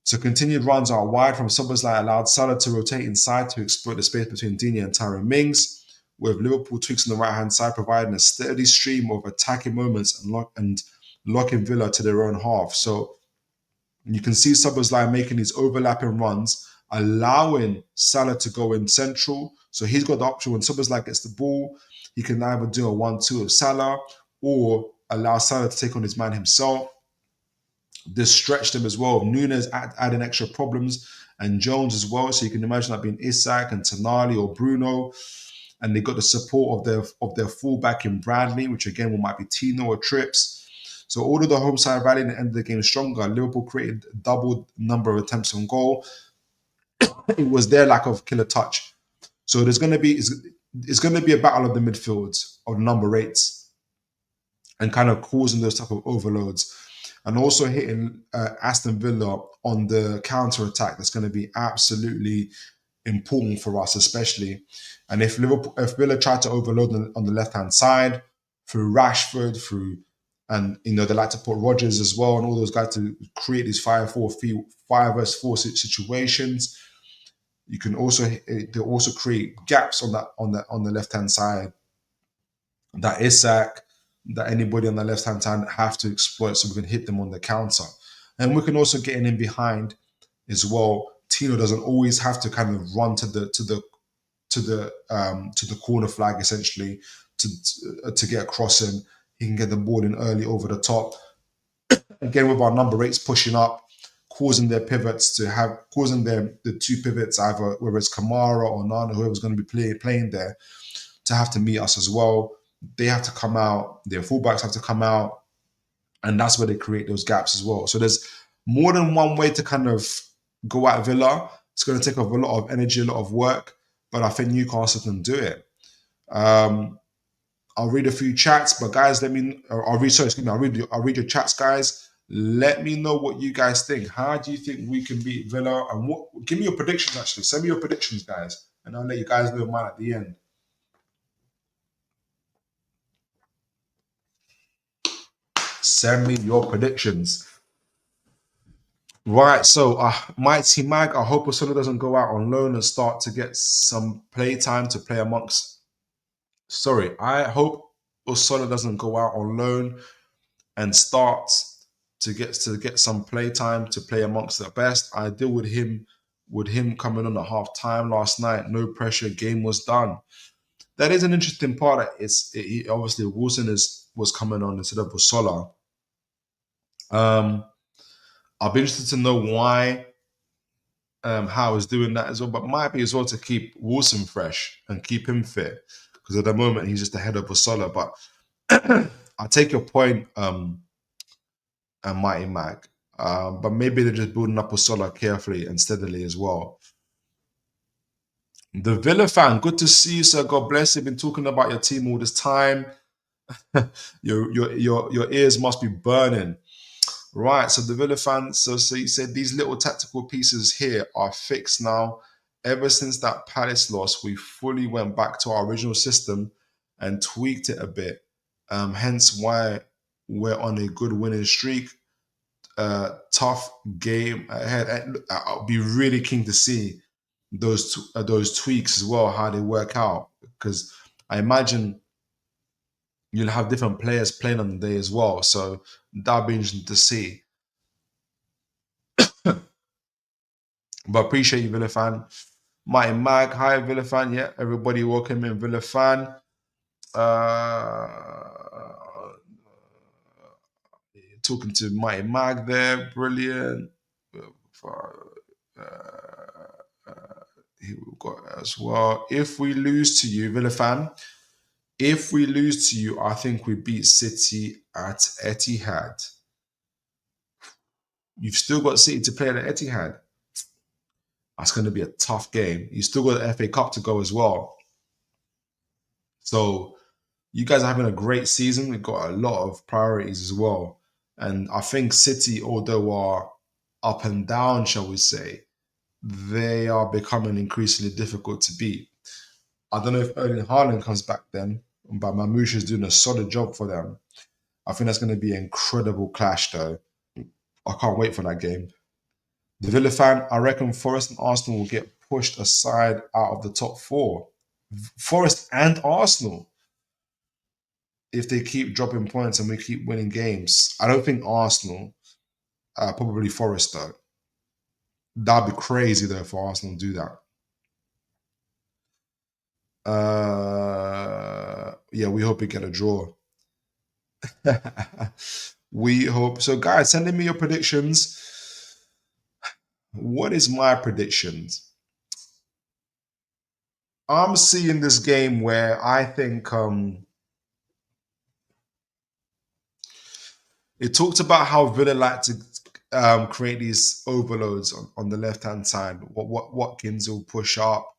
So continued runs out wide from Szoboszlai allowed Salah to rotate inside to exploit the space between Digne and Tyrone Mings, with Liverpool tweaks on the right-hand side providing a steady stream of attacking moments and locking Villa to their own half. So you can see Szoboszlai making these overlapping runs, allowing Salah to go in central. So he's got the option when Szoboszlai gets the ball, he can either do a 1-2 of Salah or allow Salah to take on his man himself. This stretched him as well. Núñez adding extra problems, and Jones as well. So you can imagine that being Isak and Tonali or Bruno. And they got the support of their fullback in Bradley, which again might be Tino or Trips. So all of the home side rallied and ended the game stronger. Liverpool created a double number of attempts on goal. It was their lack of killer touch. So there's going to be it's going to be a battle of the midfields of number eights, and kind of causing those type of overloads, and also hitting Aston Villa on the counter attack. That's going to be absolutely important for us, especially. And if Villa try to overload on the left hand side through Rashford, and they like to put Rodgers as well, and all those guys to create these 5-4 situations. You can they also create gaps on the left hand side that Isak, that anybody on the left hand side have to exploit, so we can hit them on the counter. And we can also get in behind as well. Tino doesn't always have to kind of run to the corner flag essentially to get across him. He can get the ball in early over the top. Again, with our number eights pushing up, causing their pivots causing the two pivots, either whether it's Kamara or Nana, whoever's going to be playing there, to have to meet us as well. They have to come out. Their fullbacks have to come out, and that's where they create those gaps as well. So there's more than one way to kind of go at Villa. It's going to take a lot of energy, a lot of work, but I think Newcastle can do it. I'll read a few chats, but guys, I'll read your chats, guys. Let me know what you guys think. How do you think we can beat Villa? And give me your predictions, actually. Send me your predictions, guys, and I'll let you guys know mine at the end. Send me your predictions. Right, so Mighty Mag, I hope Osola doesn't go out on loan and start to get some play time to play amongst. I hope Osola doesn't go out on loan and start to get some play time to play amongst the best. I deal with him coming on at half time last night. No pressure, game was done. That is an interesting part. Obviously Wilson was coming on instead of Osola. I'll be interested to know why Howe is doing that as well, but might be as well to keep Wilson fresh and keep him fit, because at the moment he's just ahead of Osola. But I take your point, Mighty Mag, but maybe they're just building up Osola carefully and steadily as well. The Villa fan, good to see you, sir. God bless you. Been talking about your team all this time. your ears must be burning. Right, so the Villa fans, so you said these little tactical pieces here are fixed now. Ever since that Palace loss, we fully went back to our original system and tweaked it a bit. Hence why we're on a good winning streak. Tough game ahead. I'll be really keen to see those tweaks as well, how they work out, because I imagine you'll have different players playing on the day as well. So that'll be interesting to see. But appreciate you, Villa fan. Mighty Mag, hi Villa fan. Yeah, everybody welcome in, Villa fan. Talking to Mighty Mag there, brilliant. Here we've got as well. If we lose to you, Villa fan, if we lose to you, I think we beat City at Etihad. You've still got City to play at Etihad. That's going to be a tough game. You still got the FA Cup to go as well. So you guys are having a great season. We've got a lot of priorities as well. And I think City, although are up and down, shall we say, they are becoming increasingly difficult to beat. I don't know if Erling Haaland comes back then, but Mamouche is doing a solid job for them. I think that's going to be an incredible clash, though. I can't wait for that game. The Villa fan, I reckon Forest and Arsenal will get pushed aside out of the top four. Forest and Arsenal, if they keep dropping points and we keep winning games. I don't think Arsenal, probably Forest, though. That'd be crazy, though, for Arsenal to do that. Yeah, we hope we get a draw. We hope so, guys. Send me your predictions. What is my predictions? I'm seeing this game where I think it talked about how Villa like to create these overloads on the left hand side. What Watkins will push up.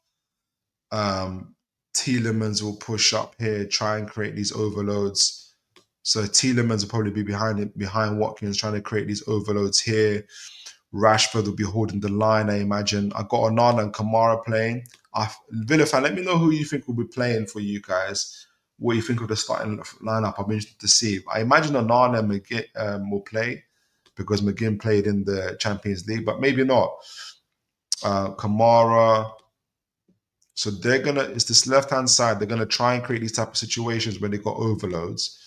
Tielemans will push up here, try and create these overloads. So Tielemans will probably be behind Watkins, trying to create these overloads here. Rashford will be holding the line, I imagine. I got Onana and Kamara playing. Villa fan, let me know who you think will be playing for you guys. What you think of the starting lineup? I'm interested to see. I imagine Onana and McGinn will play because McGinn played in the Champions League, but maybe not. Kamara. So it's this left-hand side, they're going to try and create these type of situations where they got overloads.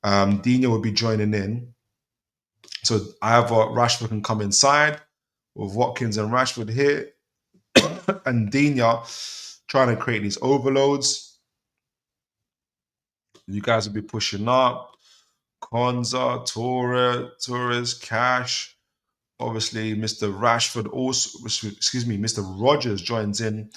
Dino will be joining in. So either Rashford can come inside with Watkins and Rashford here, and Dino trying to create these overloads. You guys will be pushing up. Konza, Torres, Cash. Obviously, Mr. Rashford also, Mr. Rogers joins in,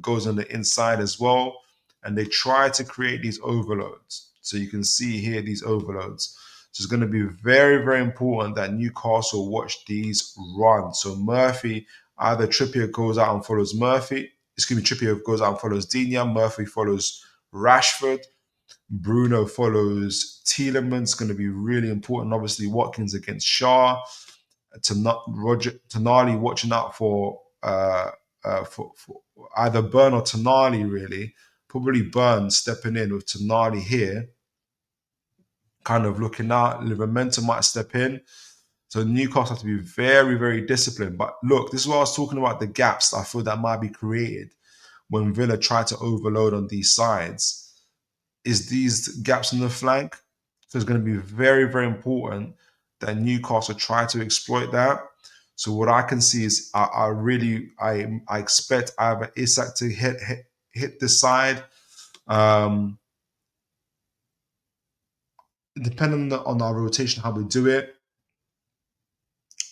goes on the inside as well. And they try to create these overloads. So you can see here these overloads. So it's going to be very, very important that Newcastle watch these run. So Murphy, either Trippier goes out and follows Trippier goes out and follows Digne, Murphy follows Rashford, Bruno follows Tielemans. It's going to be really important. Obviously, Watkins against Shaw. Tonali watching out for either Burn or Tonali, really. Probably Burn stepping in with Tonali here. Kind of looking out. Livramento might step in. So Newcastle have to be very, very disciplined. But look, this is what I was talking about, the gaps I feel that might be created when Villa try to overload on these sides. Is these gaps in the flank. So it's going to be very, very important that Newcastle try to exploit that. So what I can see is I expect either Isak to hit this side. Depending on our rotation, how we do it.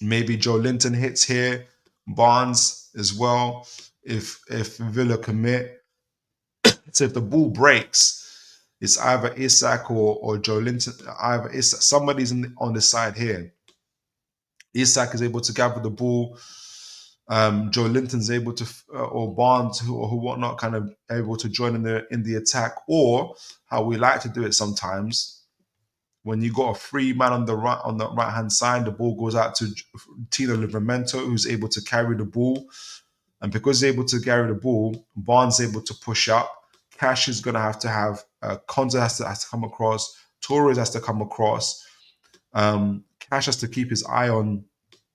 Maybe Joe Linton hits here, Barnes as well. If Villa commit, so if the ball breaks, it's either Isak or Joe Linton. Either Isak, somebody's on the side here. Isak is able to gather the ball. Joe Linton's able to, or Barnes or whatnot, kind of able to join in the attack. Or how we like to do it sometimes, when you got a free man on the right hand side, the ball goes out to Tino Livramento, who's able to carry the ball. And because he's able to carry the ball, Barnes is able to push up. Cash is going to have Konza has to come across. Torres has to come across. Cash has to keep his eye on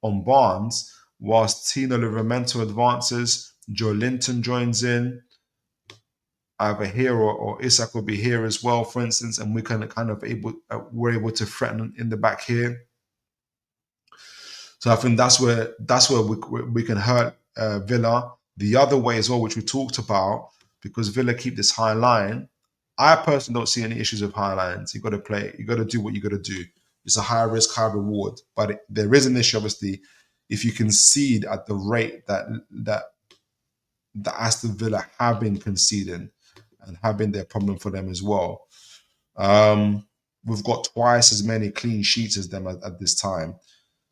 Barnes, whilst Tino Livramento advances. Joe Linton joins in. Either here or Isak will be here as well, for instance, and we can we're able to threaten in the back here. So I think that's where we can hurt Villa. The other way as well, which we talked about, because Villa keep this high line. I personally don't see any issues with high lines. You got to play. You got to do what you got to do. It's a high risk, high reward. But there is an issue, obviously, if you concede at the rate that Aston Villa have been conceding, and have been their problem for them as well. We've got twice as many clean sheets as them at this time.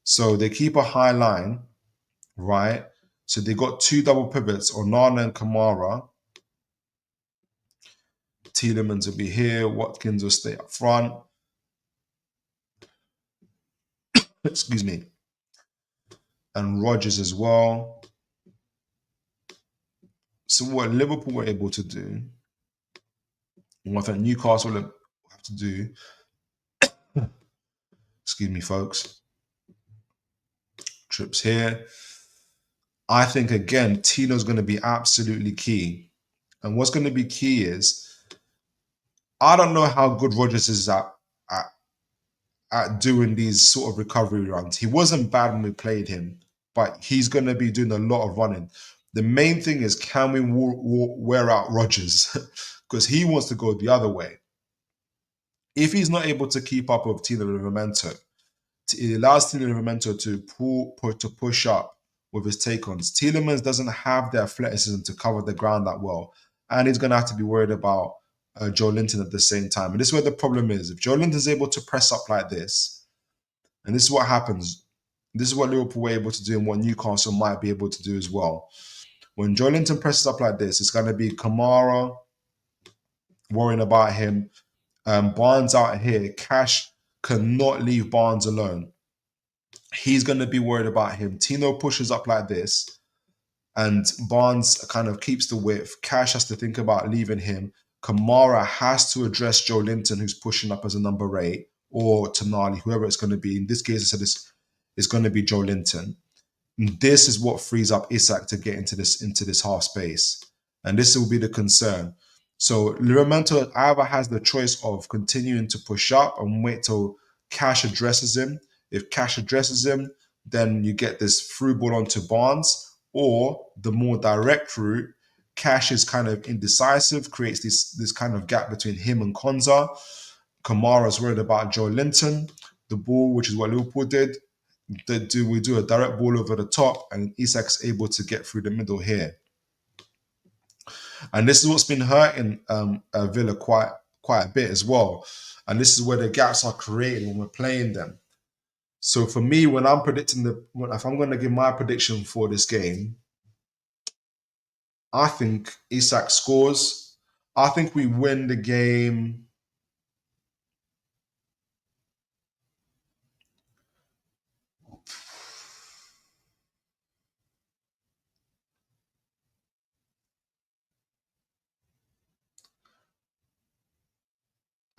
So they keep a high line, right? So they got two double pivots, Onana and Kamara. Tielemans will be here. Watkins will stay up front. Excuse me. And Rodgers as well. So what Liverpool were able to do, and what I think Newcastle will have to do, excuse me, folks, trips here. I think, again, Tino's going to be absolutely key. And what's going to be key is, I don't know how good Rodgers is at doing these sort of recovery runs. He wasn't bad when we played him, but he's going to be doing a lot of running. The main thing is, can we wear out Rodgers? Because he wants to go the other way. If he's not able to keep up with Tino Livramento, it allows Tino Livramento to push up with his take-ons. Tielemans doesn't have the athleticism to cover the ground that well, and he's going to have to be worried about Joe Linton at the same time. And this is where the problem is. If Joe Linton's able to press up like this, and this is what happens, this is what Liverpool were able to do and what Newcastle might be able to do as well. When Joe Linton presses up like this, it's going to be Kamara worrying about him. Barnes out here. Cash cannot leave Barnes alone. He's going to be worried about him. Tino pushes up like this, and Barnes kind of keeps the width. Cash has to think about leaving him. Kamara has to address Joe Linton, who's pushing up as a number 8, or Tonali, whoever it's going to be. In this case, I said it's going to be Joe Linton. And this is what frees up Isak to get into this half space. And this will be the concern. So Livramento either has the choice of continuing to push up and wait till Cash addresses him. If Cash addresses him, then you get this through ball onto Barnes, or the more direct route, Cash is kind of indecisive, creates this kind of gap between him and Konza. Kamara's worried about Joe Linton. The ball, which is what Liverpool did, we do a direct ball over the top, and Isak's able to get through the middle here. And this is what's been hurting Villa quite a bit as well. And this is where the gaps are created when we're playing them. So for me, when I'm predicting if I'm going to give my prediction for this game, I think Isak scores. I think we win the game.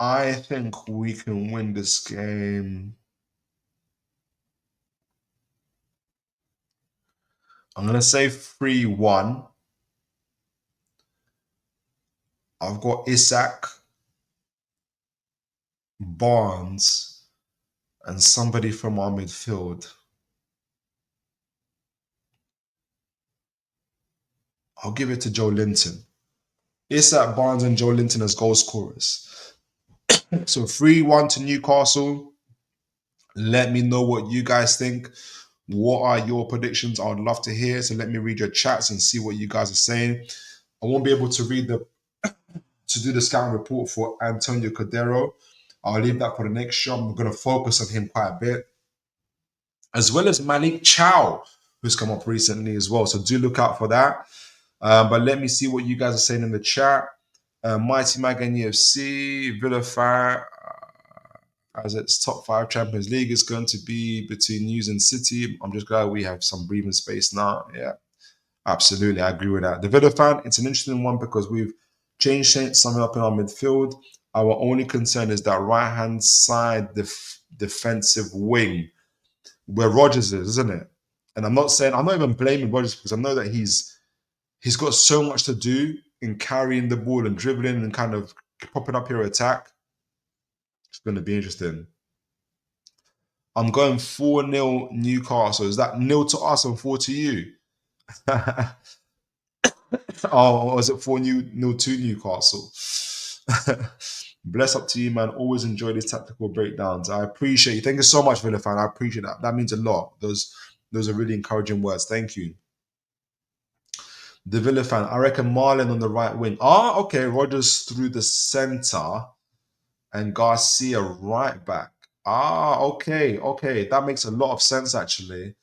I think we can win this game. I'm going to say 3-1. I've got Isak, Barnes, and somebody from our midfield. I'll give it to Joe Linton. Isak, Barnes, and Joe Linton as goal scorers. So 3-1 to Newcastle. Let me know what you guys think. What are your predictions? I would love to hear. So let me read your chats and see what you guys are saying. I won't be able to do the scouting report for Antonio Cordero. I'll leave that for the next show. I'm going to focus on him quite a bit. As well as Malik Chow, who's come up recently as well. So do look out for that. But let me see what you guys are saying in the chat. Mighty Mag NUFC, Villa fan, as its top 5 Champions League is going to be between News and City. I'm just glad we have some breathing space now. Yeah, absolutely. I agree with that. The Villa fan, it's an interesting one because we've changed something up in our midfield. Our only concern is that right-hand side defensive wing where Rodgers is, isn't it? And I'm not even blaming Rodgers because I know that he's got so much to do in carrying the ball and dribbling and kind of popping up your attack. It's going to be interesting. I'm going 4-0 Newcastle. Is that 0 to us and 4 to you? Oh, was it 4-0 to Newcastle? Bless up to you, man. Always enjoy these tactical breakdowns. I appreciate you. Thank you so much, Villa fan. I appreciate that. That means a lot. Those are really encouraging words. Thank you. The Villa fan, I reckon Marlon on the right wing. Okay. Rodgers through the centre and Garcia right back. Okay. That makes a lot of sense, actually.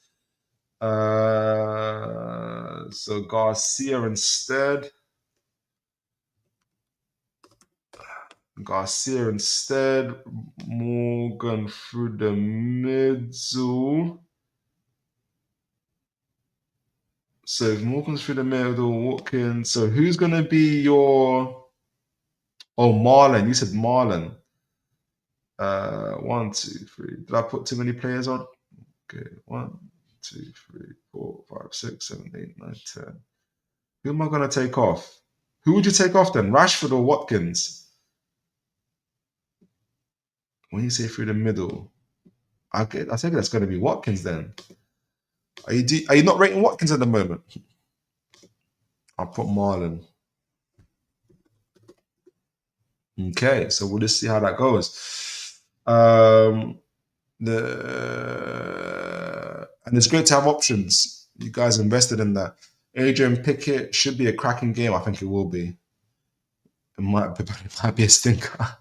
So Garcia instead. Morgan through the middle. So if Morgan's through the middle, Watkins. So who's going to be your... Oh, Marlon. You said Marlon. 1, 2, 3. Did I put too many players on? Okay. 1, 2, 3, 4, 5, 6, 7, 8, 9, 10. Who am I going to take off? Who would you take off then? Rashford or Watkins? When you say through the middle, I think that's going to be Watkins then. Are you not rating Watkins at the moment? I'll put Marlon. Okay, so we'll just see how that goes. And it's great to have options. You guys invested in that. Adrian Pickett should be a cracking game. I think it will be. It might be a stinker.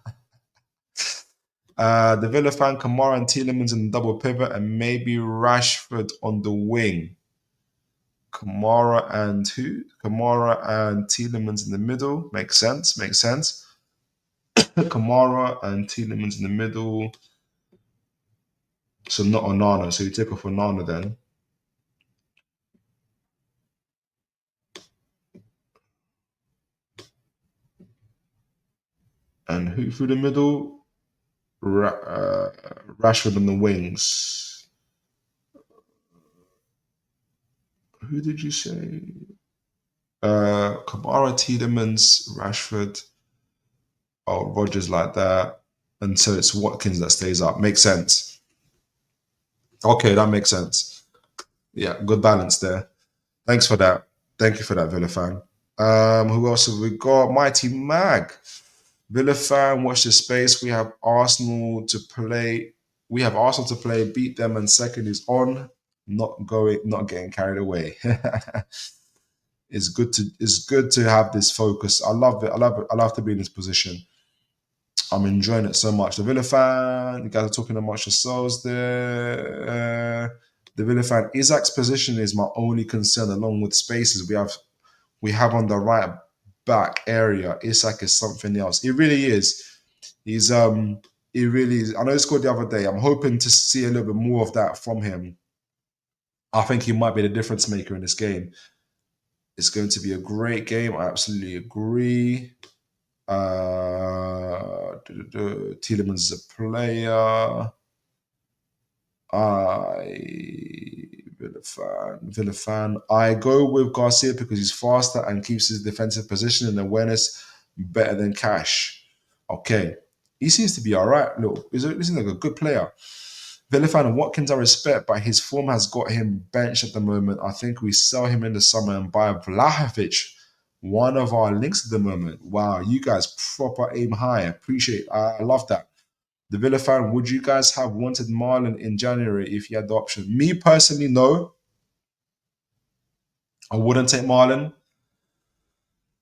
The Villa fan, Kamara and Tielemans in the double pivot, and maybe Rashford on the wing. Kamara and Tielemans in the middle. Makes sense. Kamara and Tielemans in the middle. So not Onana. So you take off Onana then. And who through the middle? Rashford on the wings. Who did you say? Kamara, Tielemans, Rashford. Oh, Rodgers like that. And so it's Watkins that stays up. Makes sense. Okay, that makes sense. Yeah, good balance there. Thanks for that. Thank you for that, Villa fan. Who else have we got? Mighty Mag. Villa fan, watch the space. We have Arsenal to play. Beat them, and second is on. Not getting carried away. It's good to have this focus. I love it. I love to be in this position. I'm enjoying it so much. The Villa fan, you guys are talking amongst yourselves there. The Villa fan, Isaac's position is my only concern, along with spaces we have on the right back area. Isaac is something else. He really is. He really is. I know he scored the other day. I'm hoping to see a little bit more of that from him. I think he might be the difference maker in this game. It's going to be a great game. I absolutely agree. Tielemans is a player. Villa fan. I go with Garcia because he's faster and keeps his defensive position and awareness better than Cash. Okay. He seems to be all right. Look, he seems like a good player. Villa fan and Watkins I respect, but his form has got him benched at the moment. I think we sell him in the summer and buy Vlahovic, one of our links at the moment. Wow, you guys proper aim high. Appreciate. I love that. The Villa fan, would you guys have wanted Marlon in January if you had the option? Me personally, no. I wouldn't take Marlon.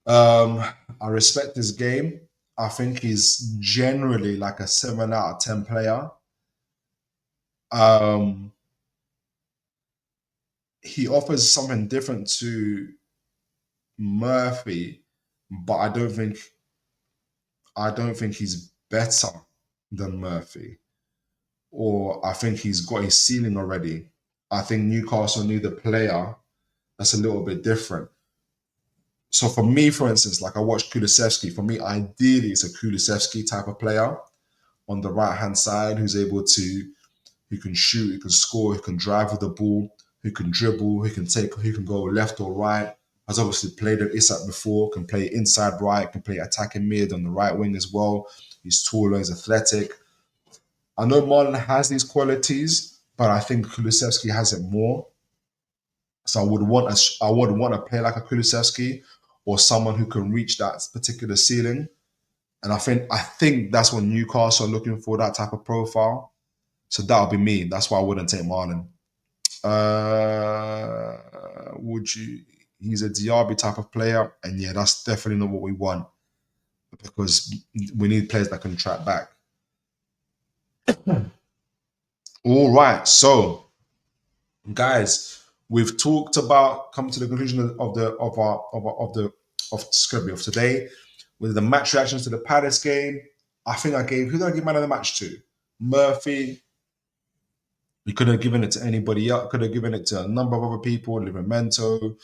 I respect his game. I think he's generally like a 7 out of 10 player. He offers something different to Murphy, but I don't think he's better than Murphy, or I think he's got his ceiling already. I think Newcastle need a player that's a little bit different. So for me, for instance, like I watched Kulusevski. For me, ideally, it's a Kulusevski type of player on the right-hand side who can shoot, who can score, who can drive with the ball, who can dribble, who can go left or right. Has obviously played at Isak before, can play inside right, can play attacking mid on the right wing as well. He's taller, he's athletic. I know Marlon has these qualities, but I think Kulusevski has it more. So I would want a player like a Kulusevski or someone who can reach that particular ceiling. And I think that's what Newcastle are looking for, that type of profile. So that'll be me. That's why I wouldn't take Marlon. Would you? He's a Diaby type of player, and yeah, that's definitely not what we want because we need players that can track back. All right, so guys, We've talked about coming to the conclusion of today with the match reactions to the Palace game. I think who did I give man of the match to? Murphy. We could have given it to anybody else. Could have given it to a number of other people, Livramento,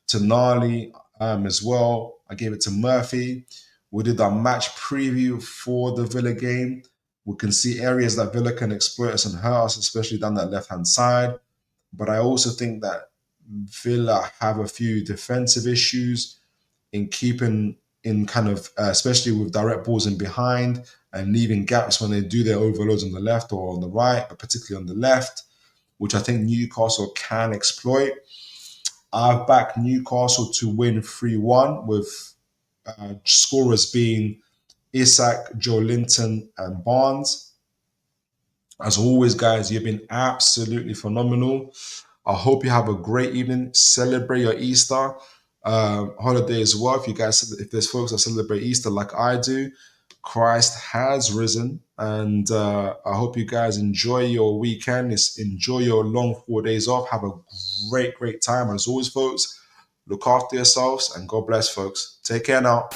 to Tonali as well. I gave it to Murphy. We did our match preview for the Villa game. We can see areas that Villa can exploit us and hurt us, especially down that left-hand side. But I also think that Villa have a few defensive issues in keeping in kind of, especially with direct balls in behind and leaving gaps when they do their overloads on the left or on the right, but particularly on the left, which I think Newcastle can exploit. I've backed Newcastle to win 3-1 with scorers being Isak, Joe Linton, and Barnes. As always, guys, you've been absolutely phenomenal. I hope you have a great evening. Celebrate your Easter holiday as well. If there's folks that celebrate Easter like I do, Christ has risen, and I hope you guys enjoy your weekend. Enjoy your long 4 days off. Have a great time. As always, folks, look after yourselves and God bless, folks. Take care now.